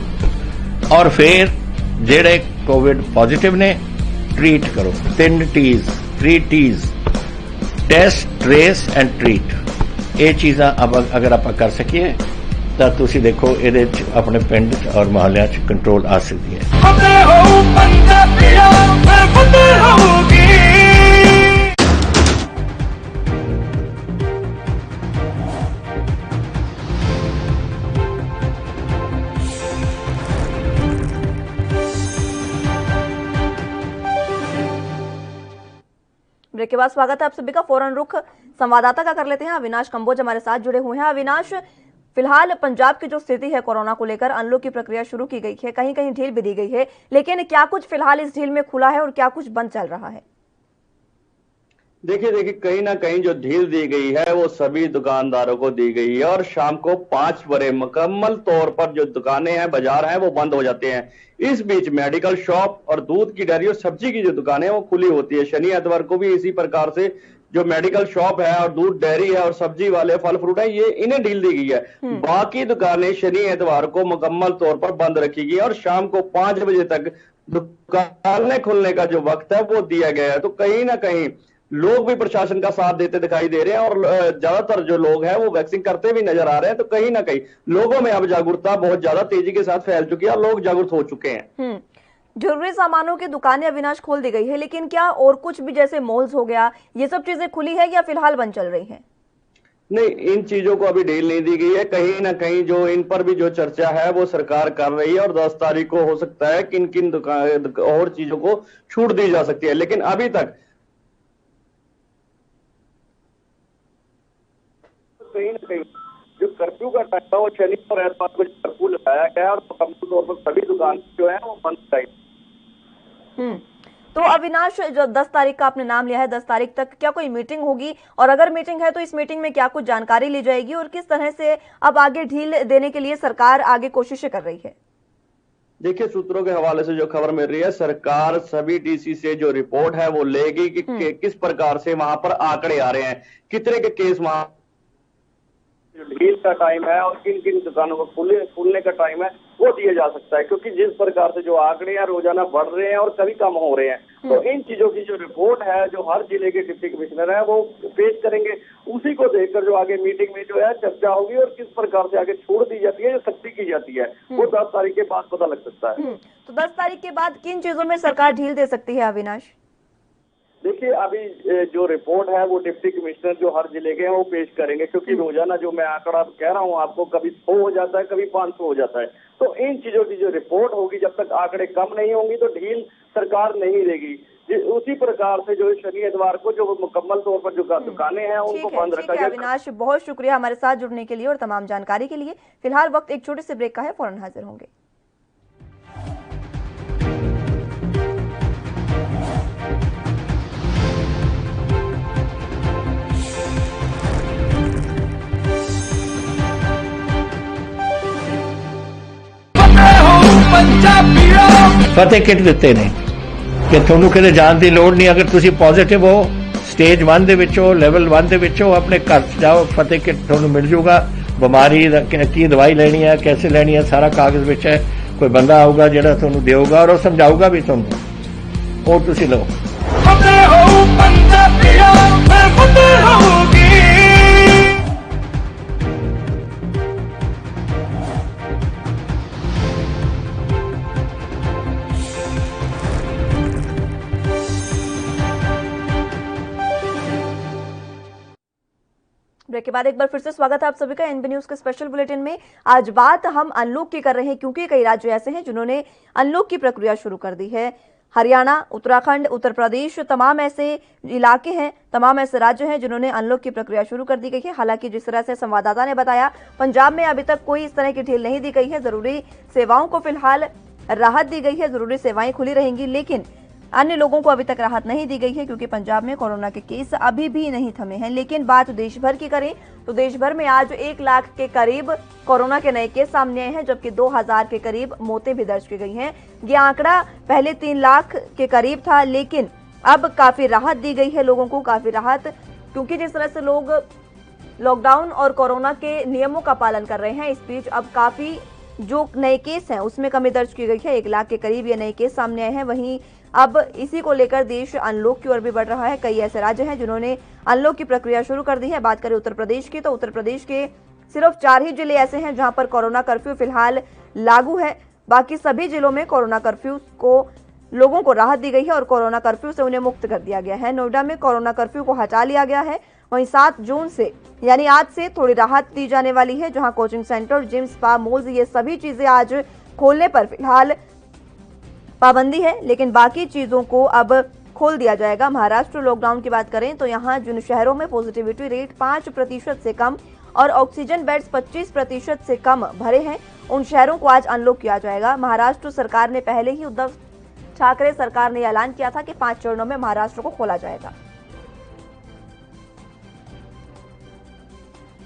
ਔਰ ਫਿਰ ਜਿਹੜੇ ਕੋਵਿਡ ਪੋਜ਼ਿਟਿਵ ਨੇ ट्रीट करो 3 T's test trace and treat ये चीज़ां अगर आप कर सकिए तो तुसी देखो ये अपने पिंड और मोहल्ले कंट्रोल आ सकती है। ब्रेक के बाद स्वागत है आप सभी का। फौरन रुख संवाददाता का कर लेते हैं। अविनाश कंबोज हमारे साथ जुड़े हुए हैं। अविनाश, फिलहाल पंजाब की जो स्थिति है कोरोना को लेकर, अनलॉक की प्रक्रिया शुरू की गई है, कहीं कहीं ढील भी दी गई है, लेकिन क्या कुछ फिलहाल इस ढील में खुला है और क्या कुछ बंद चल रहा है? देखिए कहीं ना कहीं जो ढील दी गई है वो सभी दुकानदारों को दी गई है और शाम को 5 बजे मुकम्मल तौर पर जो दुकानें हैं, बाजार हैं, वो बंद हो जाते हैं। इस बीच मेडिकल शॉप और दूध की डेयरी और सब्जी की जो दुकानें हैं वो खुली होती है। शनि एतवार को भी इसी प्रकार से जो मेडिकल शॉप है और दूध डेयरी है और सब्जी वाले फल फ्रूट है, ये इन्हें ढील दी गई है। बाकी दुकानें शनि एतवार को मुकम्मल तौर पर बंद रखी गई और शाम को 5 बजे तक दुकानें खुलने का जो वक्त है वो दिया गया है। तो कहीं ना कहीं लोग भी प्रशासन का साथ देते दिखाई दे रहे हैं और ज्यादातर जो लोग हैं वो वैक्सीन करते भी नजर आ रहे हैं। तो कहीं ना कहीं लोगों में अब जागरूकता बहुत ज्यादा तेजी के साथ फैल चुकी है और लोग जागरूक हो चुके हैं। जरूरी सामानों की दुकानें अविनाश खोल दी गई है, लेकिन क्या और कुछ भी जैसे मॉल्स हो गया, ये सब चीजें खुली है या फिलहाल बंद चल रही हैं? नहीं, इन चीजों को अभी ढील नहीं दी गई है। कहीं ना कहीं जो इन पर भी जो चर्चा है वो सरकार कर रही है और 10 तारीख को हो सकता है किन किन दुकान और चीजों को छूट दी जा सकती है, लेकिन अभी तक कहीं ना कहीं जो कर्फ्यू का टाइम था वो शनि और एतवार को कर्फ्यू लगाया गया और मुकम्मल तौर पर सभी दुकान जो है वो बंद कराई। तो अविनाश, जो 10 तारीख का आपने नाम लिया है, 10 तारीख तक क्या कोई मीटिंग होगी, और अगर मीटिंग है तो इस मीटिंग में क्या कुछ जानकारी ली जाएगी और किस तरह से अब आगे ढील देने के लिए सरकार आगे कोशिशें कर रही है? देखिए, सूत्रों के हवाले से जो खबर मिल रही है, सरकार सभी डीसी से जो रिपोर्ट है वो लेगी कि किस प्रकार से वहां पर आंकड़े आ रहे हैं, कितने के केस वहां ढील का टाइम है और किन किन दुकानों को खुलने का टाइम है वो दिया जा सकता है, क्योंकि जिस प्रकार से जो आंकड़े हैं रोजाना बढ़ रहे हैं और कभी कम हो रहे हैं। तो इन चीजों की जो रिपोर्ट है जो हर जिले के डिप्टी कमिश्नर है वो पेश करेंगे, उसी को देखकर जो आगे मीटिंग में जो है चर्चा होगी और किस प्रकार से आगे छोड़ दी जाती है, जो सख्ती की जाती है, वो 10 तारीख के बाद पता लग सकता है। तो 10 तारीख के बाद किन चीजों में सरकार ढील दे सकती है अविनाश? देखिए, अभी जो रिपोर्ट है वो डिप्टी कमिश्नर जो हर जिले के हैं वो पेश करेंगे, क्योंकि रोजाना जो मैं आंकड़ा कह रहा हूँ आपको, कभी 100 हो जाता है, कभी 500 हो जाता है। तो इन चीजों की जो रिपोर्ट होगी, जब तक आंकड़े कम नहीं होंगी तो ढील सरकार नहीं देगी। उसी प्रकार से जो शनि एतवार को जो मुकम्मल तौर पर जो दुकानें हैं उनको बंद रखा जाए। अविनाश, बहुत शुक्रिया हमारे साथ जुड़ने के लिए और तमाम जानकारी के लिए। फिलहाल वक्त एक छोटे से ब्रेक का है, फौरन हाजिर होंगे। फतेह किट ਦਿੱਤੇ ਨੇ ਕਿ ਤੁਹਾਨੂੰ ਕਿਤੇ ਜਾਣ ਦੀ ਲੋੜ ਨਹੀਂ। ਅਗਰ ਤੁਸੀਂ ਪੋਜ਼ਿਟਿਵ ਹੋ, ਸਟੇਜ 1 ਦੇ ਵਿੱਚ ਹੋ, ਲੈਵਲ 1 ਦੇ ਵਿੱਚ ਹੋ, ਆਪਣੇ ਘਰ ਜਾਓ, ਫਤਿਹ ਕਿਟ ਤੁਹਾਨੂੰ ਮਿਲ ਜੂਗਾ। ਬਿਮਾਰੀ ਦਾ ਕੀ ਦਵਾਈ ਲੈਣੀ ਹੈ, कैसे ਲੈਣੀ ਹੈ, ਸਾਰਾ ਕਾਗਜ਼ ਵਿੱਚ ਹੈ। ਕੋਈ ਬੰਦਾ ਆਊਗਾ ਜਿਹੜਾ ਤੁਹਾਨੂੰ ਦੇਊਗਾ और ਉਹ ਸਮਝਾਊਗਾ ਵੀ ਤੁਹਾਨੂੰ, ਉਹ ਤੁਸੀਂ ਲਓ। ਫਤਿਹ ਹੋ ਪੰਜਾਬੀਓ, ਮੈਂ ਫਤਿਹ ਹੋਊਗੀ। ब्रेक के बाद एक बार फिर से स्वागत है आप सभी का एनबी न्यूज के स्पेशल बुलेटिन में। आज बात हम अनलॉक की कर रहे हैं, क्योंकि कई राज्य ऐसे हैं जिन्होंने अनलॉक की प्रक्रिया शुरू कर दी है। हरियाणा, उत्तराखंड, उत्तर प्रदेश, तमाम ऐसे इलाके हैं, तमाम ऐसे राज्य हैं जिन्होंने अनलॉक की प्रक्रिया शुरू कर दी गई है। हालांकि जिस तरह से संवाददाता ने बताया, पंजाब में अभी तक कोई इस तरह की ढील नहीं दी गई है। जरूरी सेवाओं को फिलहाल राहत दी गई है, जरूरी सेवाएं खुली रहेंगी, लेकिन अन्य लोगों को अभी तक राहत नहीं दी गई है, क्योंकि पंजाब में कोरोना के केस अभी भी नहीं थमे हैं। लेकिन बात देश भर की करें तो देश भर में आज 1 लाख के करीब कोरोना के नए केस सामने आए हैं, जबकि 2000 के करीब मौतें भी दर्ज की गई हैं। ये आंकड़ा पहले 3 लाख के करीब था, लेकिन अब काफी राहत दी गई है लोगों को, काफी राहत, क्योंकि जिस तरह से लोग लॉकडाउन और कोरोना के नियमों का पालन कर रहे हैं, इस बीच अब काफी जो नए केस हैं उसमें कमी दर्ज की गई है। 1 लाख के करीब ये नए केस सामने आए हैं। वहीं अब इसी को लेकर देश अनलॉक की ओर भी बढ़ रहा है। कई ऐसे राज्य हैं जिन्होंने अनलॉक की प्रक्रिया शुरू कर दी है। बात करें उत्तर प्रदेश की, तो उत्तर प्रदेश के सिर्फ 4 ही जिले ऐसे हैं जहां पर कोरोना कर्फ्यू फिलहाल लागू है। बाकी सभी जिलों में कोरोना कर्फ्यू को लोगों को राहत दी गई है और कोरोना कर्फ्यू से उन्हें मुक्त कर दिया गया है। नोएडा में कोरोना कर्फ्यू को हटा लिया गया है। वहीं 7 जून से यानी आज से थोड़ी राहत दी जाने वाली है, जहां coaching centre, gym, spa, malls, ये सभी चीजें आज खोलने पर फिलहाल पाबंदी है, लेकिन बाकी चीजों को अब खोल दिया जाएगा। महाराष्ट्र लॉकडाउन की बात करें तो यहाँ जिन शहरों में पॉजिटिविटी रेट 5% से कम और ऑक्सीजन बेड्स 25% से कम भरे हैं, उन शहरों को आज अनलॉक किया जाएगा। महाराष्ट्र सरकार ने पहले ही, उद्धव ठाकरे सरकार ने ऐलान किया था कि 5 चरणों में महाराष्ट्र को खोला जाएगा।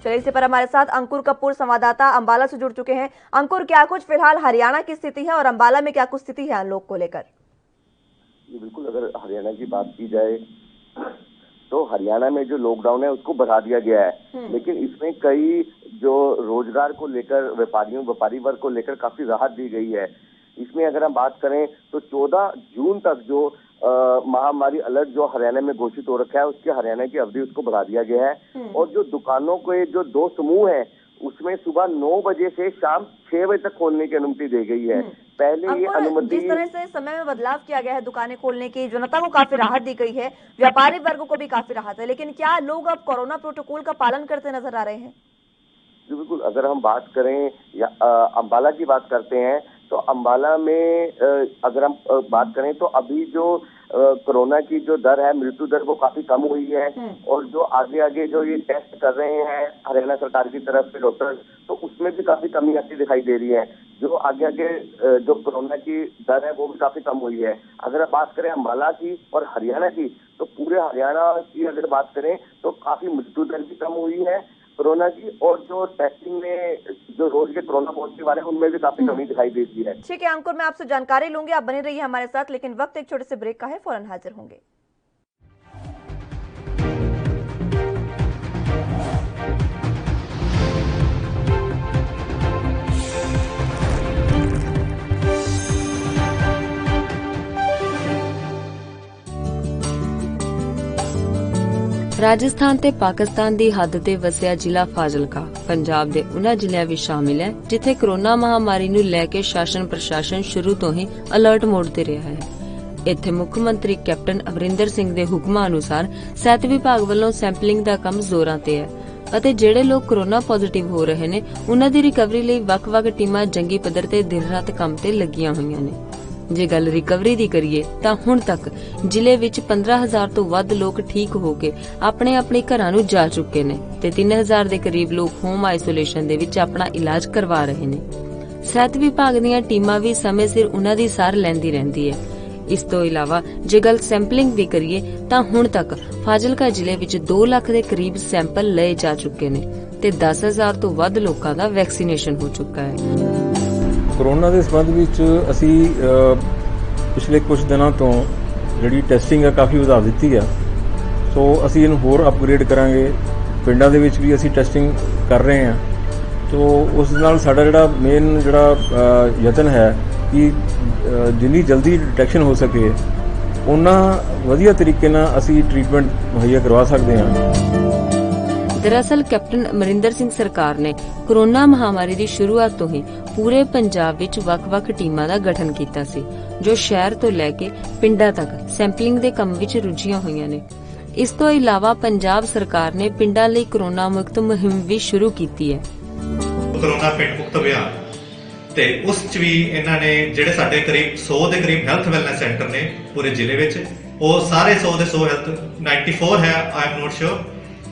चलिए इसी पर हमारे साथ अंकुर कपूर संवाददाता अंबाला से जुड़ चुके हैं। अंकुर, क्या कुछ फिलहाल हरियाणा की स्थिति है और अंबाला में क्या कुछ स्थिति है अनलॉक को लेकर? बिल्कुल, अगर हरियाणा की बात की जाए तो हरियाणा में जो लॉकडाउन है उसको बढ़ा दिया गया है, लेकिन इसमें कई जो रोजगार को लेकर व्यापारी वर्ग को लेकर काफी राहत दी गई है। इसमें अगर हम बात करें तो 14 जून तक जो महामारी अलर्ट जो हरियाणा में घोषित हो रखा है उसके हरियाणा की अवधि उसको बढ़ा दिया गया है। और जो दुकानों के जो 2 समूह है उसमें सुबह 9 बजे से शाम 6 बजे तक खोलने की अनुमति दी गई है। पहले ये अनुमति, जिस तरह से समय में बदलाव किया गया है दुकानें खोलने की, जनता को काफी राहत दी गई है, व्यापारी वर्ग को भी काफी राहत है, लेकिन क्या लोग अब कोरोना प्रोटोकॉल का पालन करते नजर आ रहे हैं? बिल्कुल, अगर हम बात करें या अंबाला की बात करते हैं तो अंबाला में अगर हम बात करें तो अभी जो कोरोना की जो दर है, मृत्यु दर, वो काफी कम हुई है। और जो आगे जो ये टेस्ट कर रहे हैं हरियाणा सरकार की तरफ से डॉक्टर, तो उसमें भी काफी कमी आती दिखाई दे रही है। जो आगे जो कोरोना की दर है वो भी काफी कम हुई है। अगर आप बात करें अंबाला की और हरियाणा की, तो पूरे हरियाणा की अगर बात करें तो काफी मृत्यु दर भी कम हुई है कोरोना की, और जो टेस्टिंग में जो रोज के कोरोना पॉजिटिव वाले हैं उनमें भी काफी कमी दिखाई देती है। ठीक है अंकुर, मैं आपसे जानकारी लूंगी, आप बने रहिए हमारे साथ, लेकिन वक्त एक छोटे से ब्रेक का है, फौरन हाजिर होंगे। ਰਾਜਸਥਾਨ ਤੇ ਪਾਕਿਸਤਾਨ ਦੀ ਹੱਦ ਤੇ ਵਸਿਆ ਜ਼ਿਲ੍ਹਾ ਫਾਜ਼ਿਲਕਾ ਪੰਜਾਬ ਦੇ ਉਹਨਾਂ ਜ਼ਿਲ੍ਹਿਆਂ ਵਿੱਚ ਸ਼ਾਮਿਲ ਹੈ ਜਿੱਥੇ ਕੋਰੋਨਾ ਮਹਾਮਾਰੀ ਨੂੰ ਲੈ ਕੇ ਸ਼ਾਸਨ ਪ੍ਰਸ਼ਾਸਨ ਸ਼ੁਰੂ ਤੋਂ ਹੀ ਅਲਰਟ ਮੋਡ ਤੇ ਰਿਹਾ ਹੈ। ਇੱਥੇ ਮੁੱਖ ਮੰਤਰੀ ਕੈਪਟਨ ਅਮਰਿੰਦਰ ਸਿੰਘ ਦੇ ਹੁਕਮਾਂ ਅਨੁਸਾਰ ਸਿਹਤ ਵਿਭਾਗ ਵੱਲੋਂ ਸੈਂਪਲਿੰਗ ਦਾ ਕੰਮ ਜ਼ੋਰਾਂ ਤੇ ਹੈ ਅਤੇ ਜਿਹੜੇ ਲੋਕ ਕੋਰੋਨਾ ਪੋਜ਼ਿਟਿਵ ਹੋ ਰਹੇ ਨੇ ਉਹਨਾਂ ਦੀ ਰਿਕਵਰੀ ਲਈ ਵੱਖ-ਵੱਖ ਟੀਮਾਂ ਜੰਗੀ ਪੱਧਰ ਤੇ ਦਿਨ-ਰਾਤ ਕੰਮ ਤੇ ਲੱਗੀਆਂ ਹੋਈਆਂ ਨੇ। ਜੇ ਗੱਲ ਰਿਕਵਰੀ ਦੀ ਕਰੀਏ ਤਾਂ ਹੁਣ ਤੱਕ ਜ਼ਿਲ੍ਹੇ ਵਿੱਚ 15,000 ਤੋਂ ਵੱਧ ਲੋਕ ਠੀਕ ਹੋ ਕੇ ਆਪਣੇ ਘਰਾਂ ਨੂੰ ਜਾ ਚੁੱਕੇ ਨੇ ਤੇ 3,000 ਦੇ ਕਰੀਬ ਲੋਕ ਹੋਮ ਆਈਸੋਲੇਸ਼ਨ ਦੇ ਵਿੱਚ ਆਪਣਾ ਇਲਾਜ ਕਰਵਾ ਰਹੇ ਨੇ। ਸਿਹਤ ਵਿਭਾਗ ਦੀਆਂ ਟੀਮਾਂ ਵੀ ਸਮੇਂ ਸਿਰ ਉਹਨਾਂ ਦੀ ਸਾਰ ਲੈਂਦੀ ਰਹਿੰਦੀ ਹੈ। ਇਸ ਤੋਂ ਇਲਾਵਾ ਜੇ ਗੱਲ ਸੈਂਪਲਿੰਗ ਦੀ ਕਰੀਏ ਤਾਂ ਹੁਣ ਤੱਕ ਫਾਜ਼ਿਲਕਾ ਜ਼ਿਲ੍ਹੇ ਵਿੱਚ 2 ਲੱਖ ਦੇ ਕਰੀਬ ਸੈਂਪਲ ਲਏ ਜਾ ਚੁੱਕੇ ਨੇ ਤੇ 10,000 ਤੋਂ ਵੱਧ ਲੋਕਾਂ ਦਾ ਵੈਕਸੀਨੇਸ਼ਨ ਹੋ ਚੁੱਕਾ ਹੈ। ਕੋਰੋਨਾ ਦੇ ਸੰਬੰਧ ਵਿੱਚ ਅਸੀਂ ਪਿਛਲੇ ਕੁਝ ਦਿਨਾਂ ਤੋਂ ਜਿਹੜੀ ਟੈਸਟਿੰਗ ਹੈ ਕਾਫੀ ਵਧਾ ਦਿੱਤੀ ਹੈ, ਸੋ ਅਸੀਂ ਇਹਨੂੰ ਹੋਰ ਅਪਗ੍ਰੇਡ ਕਰਾਂਗੇ। ਪਿੰਡਾਂ ਦੇ ਵਿੱਚ ਵੀ ਅਸੀਂ ਟੈਸਟਿੰਗ ਕਰ ਰਹੇ ਹਾਂ, ਸੋ ਉਸ ਨਾਲ ਸਾਡਾ ਜਿਹੜਾ ਮੇਨ ਜਿਹੜਾ ਯਤਨ ਹੈ ਕਿ ਜਿੰਨੀ ਜਲਦੀ ਡਿਟੈਕਸ਼ਨ ਹੋ ਸਕੇ ਉਹਨਾਂ ਵਧੀਆ ਤਰੀਕੇ ਨਾਲ ਅਸੀਂ ਟ੍ਰੀਟਮੈਂਟ ਮੁਹੱਈਆ ਕਰਵਾ ਸਕਦੇ ਹਾਂ। ਦਰਅਸਲ ਕੈਪਟਨ ਅਮਰਿੰਦਰ ਸਿੰਘ ਸਰਕਾਰ ਨੇ ਕੋਰੋਨਾ ਮਹਾਮਾਰੀ ਦੀ ਸ਼ੁਰੂਆਤ ਤੋਂ ਹੀ ਪੂਰੇ ਪੰਜਾਬ ਵਿੱਚ ਵੱਖ-ਵੱਖ ਟੀਮਾਂ ਦਾ ਗਠਨ ਕੀਤਾ ਸੀ ਜੋ ਸ਼ਹਿਰ ਤੋਂ ਲੈ ਕੇ ਪਿੰਡਾਂ ਤੱਕ ਸੈਂਪਲਿੰਗ ਦੇ ਕੰਮ ਵਿੱਚ ਰੁੱਝੀਆਂ ਹੋਈਆਂ ਨੇ। ਇਸ ਤੋਂ ਇਲਾਵਾ ਪੰਜਾਬ ਸਰਕਾਰ ਨੇ ਪਿੰਡਾਂ ਲਈ ਕੋਰੋਨਾ ਮੁਕਤ ਮੁਹਿੰਮ ਵੀ ਸ਼ੁਰੂ ਕੀਤੀ ਹੈ। ਕੋਰੋਨਾ ਪਿੰਡ ਮੁਕਤ ਅਭਿਆਨ ਤੇ ਉਸ ਚ ਵੀ ਇਹਨਾਂ ਨੇ ਜਿਹੜੇ ਸਾਡੇ ਕਰੀਬ 100 ਦੇ ਕਰੀਬ ਹੈਲਥ ਵੈਲਨੈਸ ਸੈਂਟਰ ਨੇ ਪੂਰੇ ਜ਼ਿਲ੍ਹੇ ਵਿੱਚ, ਉਹ ਸਾਰੇ 100 ਦੇ 100 ਹੈਲਥ 94 ਹੈ ਆਈ ਐਮ ਨੋਟ ਸ਼ੋਰ,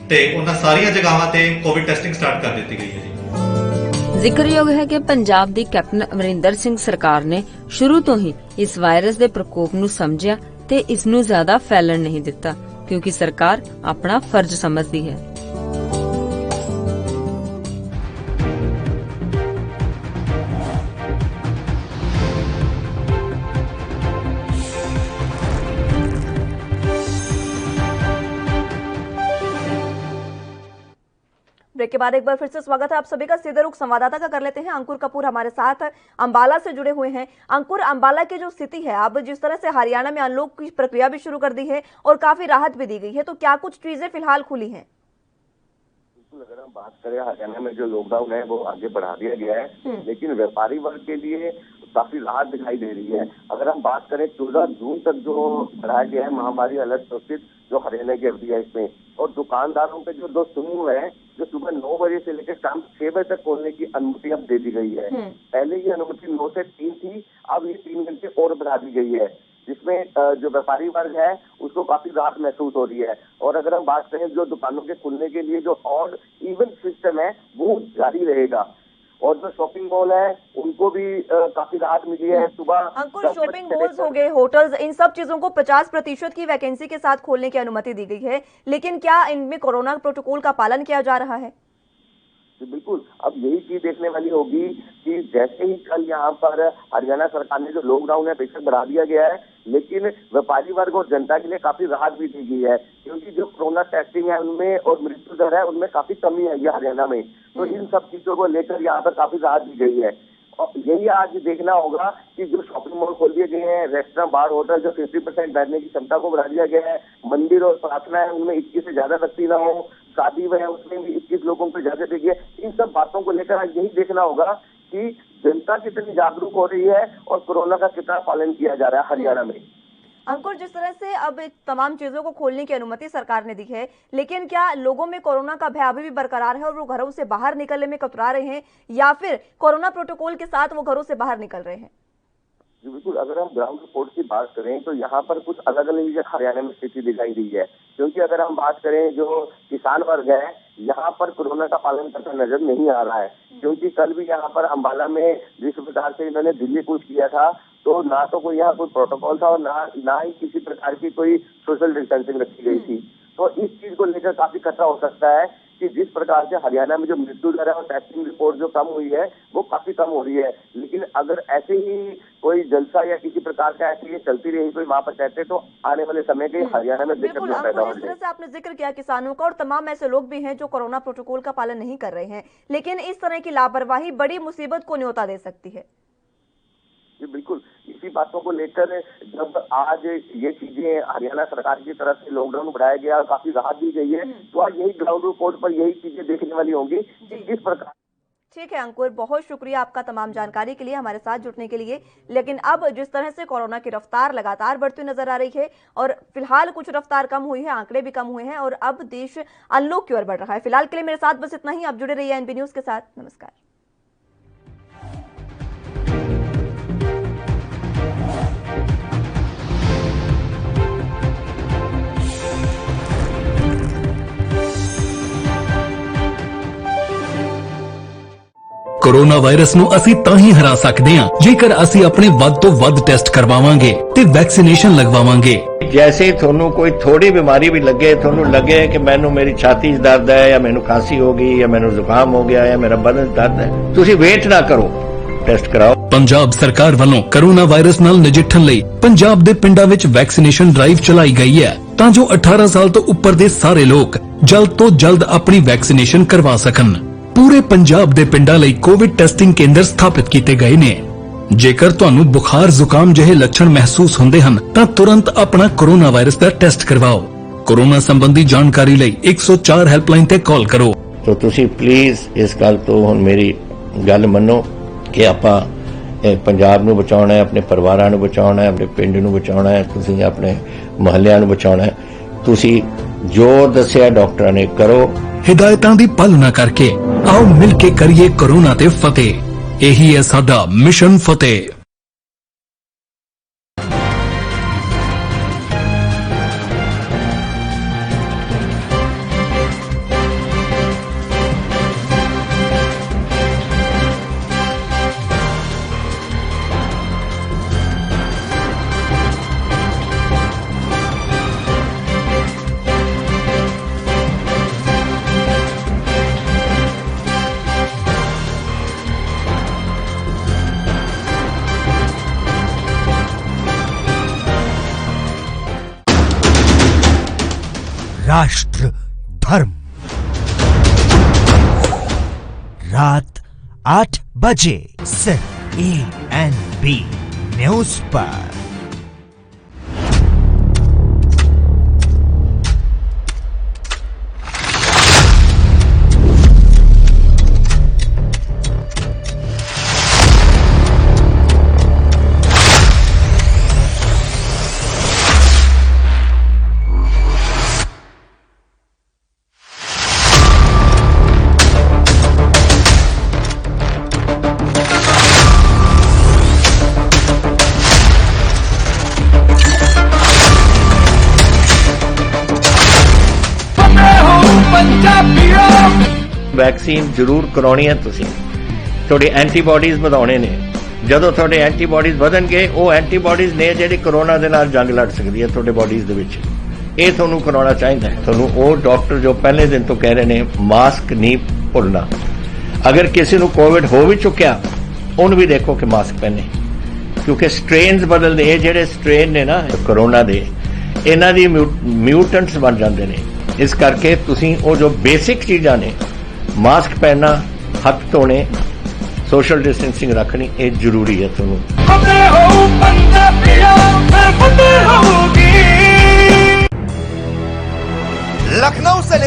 ਤੇ ਉਹਨਾਂ ਸਾਰੀਆਂ ਜਗ੍ਹਾਵਾਂ ਤੇ ਕੋਵਿਡ ਟੈਸਟਿੰਗ ਸਟਾਰਟ ਕਰ ਦਿੱਤੀ ਗਈ ਹੈ ਜੀ। ਜ਼ਿਕਰਯੋਗ ਹੈ ਕਿ ਪੰਜਾਬ ਦੀ ਕੈਪਟਨ ਅਮਰਿੰਦਰ ਸਿੰਘ ਸਰਕਾਰ ਨੇ ਸ਼ੁਰੂ ਤੋਂ ਹੀ ਇਸ ਵਾਇਰਸ ਦੇ ਪ੍ਰਕੋਪ ਨੂੰ ਸਮਝਿਆ ਤੇ ਇਸ ਨੂੰ ਜ਼ਿਆਦਾ ਫੈਲਣ ਨਹੀਂ ਦਿੱਤਾ ਕਿਉਂਕਿ ਸਰਕਾਰ ਆਪਣਾ ਫਰਜ਼ ਸਮਝਦੀ ਹੈ। ब्रेक के बाद एक बार फिर से स्वागत है आप सभी का। सीधे रुख संवाददाता का कर लेते हैं। अंकुर कपूर हमारे साथ अंबाला से जुड़े हुए हैं। अंकुर, अंबाला की जो स्थिति है, अब जिस तरह से हरियाणा में अनलॉक की प्रक्रिया भी शुरू कर दी है और काफी राहत भी दी गई है, तो क्या कुछ चीजें फिलहाल खुली हैं? अगर हम बात करें हरियाणा में जो लॉकडाउन है वो आगे बढ़ा दिया गया है, लेकिन व्यापारी वर्ग के लिए काफी राहत दिखाई दे रही है। अगर हम बात करें 14 जून तक जो बढ़ाया गया है महामारी अलर्ट घोषित जो हरियाणा की अवधि है इसमें, और दुकानदारों के जो 2 समूह है जो सुबह 9 बजे से लेकर शाम 6 बजे तक खोलने की अनुमति अब दे दी गई है। पहले ये अनुमति 9 से 3 थी, अब ये 3 घंटे और बढ़ा दी गई है, जिसमें जो व्यापारी वर्ग है उसको काफी राहत महसूस हो रही है। और अगर हम बात करें जो दुकानों के खुलने के लिए जो ऑड इवन सिस्टम है वो जारी रहेगा, और जो शॉपिंग मॉल है उनको भी काफी राहत मिली है। सुबह अंकुर, शॉपिंग मॉल्स हो गए, होटल्स, इन सब चीजों को 50% की वैकेंसी के साथ खोलने की अनुमति दी गई है, लेकिन क्या इनमें कोरोना प्रोटोकॉल का पालन किया जा रहा है? बिल्कुल, अब यही चीज देखने वाली होगी कि जैसे ही कल यहाँ पर हरियाणा सरकार ने जो लॉकडाउन है बेशक बढ़ा दिया गया है, लेकिन व्यापारी वर्ग और जनता के लिए काफी राहत भी दी गई है, क्योंकि जो कोरोना टेस्टिंग है उनमें और मृत्यु दर है उनमें काफी कमी आई है हरियाणा में। तो इन सब चीजों को लेकर यहाँ पर काफी राहत दी गई है। और यही आज देखना होगा कि जो शॉपिंग मॉल खोल दिए गए हैं, रेस्टोरेंट, बार, होटल, जो 50% बैठने की क्षमता को बढ़ा दिया गया है, मंदिर और प्रार्थना है उनमें 21 से ज्यादा व्यक्ति ना हो, शादी है उसमें भी 21 लोगों को इजाजत दी है। इन सब बातों को लेकर आज यही देखना होगा कि जनता कितनी जागरूक हो रही है और कोरोना का कितना पालन किया जा रहा है हरियाणा में। अंकुर, जिस तरह से अब तमाम चीजों को खोलने की अनुमति सरकार ने दी है, लेकिन क्या लोगों में कोरोना का भय अभी भी बरकरार है और वो घरों से बाहर निकलने में कतरा रहे हैं, या फिर कोरोना प्रोटोकॉल के साथ वो घरों से बाहर निकल रहे हैं? जी बिल्कुल, अगर हम ग्राउंड रिपोर्ट की बात करें तो यहाँ पर कुछ अलग अलग हरियाणा में स्थिति दिखाई दी है, क्योंकि अगर हम बात करें जो किसान वर्ग है यहाँ पर कोरोना का पालन करता नजर नहीं आ रहा है, क्योंकि कल भी यहाँ पर अंबाला में जिस प्रकार से इन्होंने दिल्ली कूच किया था तो ना तो कोई यहाँ कोई प्रोटोकॉल था और ना ही किसी प्रकार की कोई सोशल डिस्टेंसिंग रखी गई थी। तो इस चीज को लेकर काफी खतरा हो सकता है कि जिस प्रकार से हरियाणा में जो मृत्यु दर है और टेस्टिंग रिपोर्ट जो कम हुई है वो काफी कम हो रही है, लेकिन अगर ऐसे ही कोई जलसा या किसी प्रकार का ऐसे ये चलती रही कोई वहां पर कहते तो आने वाले समय के हरियाणा में दिक्कत पैदा हो जाएगी। आपने जिक्र किया किसानों का, और तमाम ऐसे लोग भी हैं जो कोरोना प्रोटोकॉल का पालन नहीं कर रहे हैं, लेकिन इस तरह की लापरवाही बड़ी मुसीबत को न्योता दे सकती है। जी बिल्कुल, इसी बातों को लेकर जब आज ये चीजें हरियाणा सरकार की तरफ से लॉकडाउन बढ़ाया गया और काफी राहत दी गई है, तो आज यही ग्राउंड रिपोर्ट पर यही चीजें देखने वाली होंगी कि किस प्रकार। ठीक है अंकुर, बहुत शुक्रिया आपका तमाम जानकारी के लिए, हमारे साथ जुड़ने के लिए। लेकिन अब जिस तरह से कोरोना की रफ्तार लगातार बढ़ती नजर आ रही है और फिलहाल कुछ रफ्तार कम हुई है, आंकड़े भी कम हुए हैं और अब देश अनलॉक की ओर बढ़ रहा है। फिलहाल के लिए मेरे साथ बस इतना ही। आप जुड़े रहिए एनबी न्यूज के साथ। नमस्कार। कोरोना वायरस ਨੂੰ ਅਸੀਂ ਤਾਂ ਹੀ ਹਰਾ ਸਕਦੇ ਹਾਂ ਜੇਕਰ ਅਸੀਂ ਆਪਣੇ ਵੱਧ ਤੋਂ ਵੱਧ ਟੈਸਟ ਕਰਵਾਵਾਂਗੇ ਤੇ ਵੈਕਸੀਨੇਸ਼ਨ ਲਗਵਾਵਾਂਗੇ। जैसे ਤੁਹਾਨੂੰ ਕੋਈ ਥੋੜੀ ਬਿਮਾਰੀ ਵੀ ਲੱਗੇ, ਤੁਹਾਨੂੰ ਲੱਗੇ ਕਿ ਮੈਨੂੰ ਮੇਰੀ ਛਾਤੀ 'ਚ ਦਰਦ ਹੈ ਜਾਂ ਮੈਨੂੰ ਖਾਂਸੀ ਹੋ ਗਈ ਜਾਂ ਮੈਨੂੰ ਜ਼ੁਕਾਮ ਹੋ ਗਿਆ ਜਾਂ ਮੇਰਾ ਬਦਨ ਦਰਦ ਹੈ, ਤੁਸੀਂ ਵੇਟ ਨਾ ਕਰੋ, ਟੈਸਟ ਕਰਾਓ। ਪੰਜਾਬ ਸਰਕਾਰ ਵੱਲੋਂ ਕੋਰੋਨਾ ਵਾਇਰਸ ਨਾਲ ਨਜਿੱਠਣ ਲਈ ਪੰਜਾਬ ਦੇ ਪਿੰਡਾਂ ਵਿੱਚ ਵੈਕਸੀਨੇਸ਼ਨ ਡਰਾਈਵ ਚਲਾਈ ਗਈ ਹੈ ਤਾਂ ਜੋ 18 ਸਾਲ ਤੋਂ ਉੱਪਰ ਦੇ ਸਾਰੇ ਲੋਕ ਜਲਦ ਤੋਂ ਜਲਦ ਆਪਣੀ ਵੈਕਸੀਨੇਸ਼ਨ ਕਰਵਾ ਸਕਣ। ਪੂਰੇ ਪੰਜਾਬ ਦੇ ਪਿੰਡਾਂ ਲਈ ਕੋਵਿਡ ਟੈਸਟਿੰਗ ਕੇਂਦਰ ਸਥਾਪਿਤ ਕੀਤੇ ਗਏ ਨੇ। ਜੇਕਰ ਤੁਹਾਨੂੰ ਬੁਖਾਰ ਜ਼ੁਕਾਮ ਜਿਹੇ ਲੱਛਣ ਮਹਿਸੂਸ ਹੁੰਦੇ ਹਨ ਤਾਂ ਤੁਰੰਤ ਆਪਣਾ ਕੋਰੋਨਾ ਵਾਇਰਸ ਦਾ ਟੈਸਟ ਕਰਵਾਓ। ਕੋਰੋਨਾ ਸੰਬੰਧੀ ਜਾਣਕਾਰੀ ਲਈ 104 ਹੈਲਪਲਾਈਨ ਤੇ ਕਾਲ ਕਰੋ। तो ਤੁਸੀਂ ਪਲੀਜ਼ ਇਸ ਗੱਲ ਤੋਂ ਹੁਣ ਮੇਰੀ ਗੱਲ ਮੰਨੋ ਕਿ ਆਪਾਂ ਪੰਜਾਬ ਨੂੰ ਬਚਾਉਣਾ ਹੈ, ਆਪਣੇ ਪਰਿਵਾਰਾਂ ਨੂੰ ਬਚਾਉਣਾ ਹੈ, ਆਪਣੇ ਪਿੰਡ ਨੂੰ ਬਚਾਉਣਾ ਹੈ, ਤੁਸੀਂ ਆਪਣੇ ਮੁਹੱਲਿਆਂ ਨੂੰ ਬਚਾਉਣਾ ਹੈ। ਤੁਸੀਂ ਜੋ ਦੱਸਿਆ ਡਾਕਟਰਾਂ ਨੇ ਕਰੋ। ਹਿਦਾਇਤਾਂ ਦੀ ਪਾਲਣਾ ਕਰਕੇ ਆਓ ਮਿਲ ਕੇ ਕਰੀਏ ਕੋਰੋਨਾ ਤੇ ਫਤਿਹ। ਇਹੀ ਹੈ ਸਾਡਾ ਮਿਸ਼ਨ ਫਤਿਹ। राष्ट्र धर्म रात 8 बजे सिर्फ ANB न्यूज पर। ਵੈਕਸੀਨ ਜ਼ਰੂਰ ਕਰਾਉਣੀ ਹੈ। ਤੁਸੀਂ ਤੁਹਾਡੇ ਐਂਟੀਬਾਡੀਜ਼ ਵਧਾਉਣੇ ਨੇ। ਜਦੋਂ ਤੁਹਾਡੇ ਐਂਟੀਬਾਡੀਜ਼ ਵਧਣਗੇ ਉਹ ਐਂਟੀਬਾਡੀਜ਼ ਨੇ ਜਿਹੜੀ ਕੋਰੋਨਾ ਦੇ ਨਾਲ ਜੰਗ ਲੜ ਸਕਦੀ ਹੈ ਤੁਹਾਡੇ ਬਾਡੀਜ਼ ਦੇ ਵਿੱਚ। ਇਹ ਤੁਹਾਨੂੰ ਕਰਾਉਣਾ ਚਾਹੀਦਾ ਹੈ। ਤੁਹਾਨੂੰ ਉਹ ਡਾਕਟਰ ਜੋ ਪਹਿਲੇ ਦਿਨ ਤੋਂ ਕਹਿ ਰਹੇ ਨੇ ਮਾਸਕ ਨਹੀਂ ਭੁੱਲਣਾ, अगर किसी ਨੂੰ ਕੋਵਿਡ ਹੋ ਵੀ ਚੁੱਕਿਆ ਉਹਨੂੰ ਵੀ ਦੇਖੋ ਕਿ ਮਾਸਕ ਪਹਿਨੇ, ਕਿਉਂਕਿ ਸਟ੍ਰੇਨਸ ਬਦਲਦੇ, ਇਹ ਜਿਹੜੇ ਸਟ੍ਰੇਨ ਨੇ ਨਾ ਕਰੋਨਾ ਦੇ, ਇਹਨਾਂ ਦੀ ਮਿਊਟੈਂਟਸ ਬਣ ਜਾਂਦੇ ਨੇ। ਇਸ ਕਰਕੇ ਤੁਸੀਂ ਉਹ ਜੋ ਬੇਸਿਕ ਚੀਜ਼ਾਂ ਨੇ, ਮਾਸਕ ਪਹਿਨਣਾ, ਹੱਥ ਧੋਣੇ, ਸੋਸ਼ਲ ਡਿਸਟੈਂਸਿੰਗ ਰੱਖਣੀ, ਇਹ ਜ਼ਰੂਰੀ ਹੈ ਤੁਹਾਨੂੰ। लखनऊ से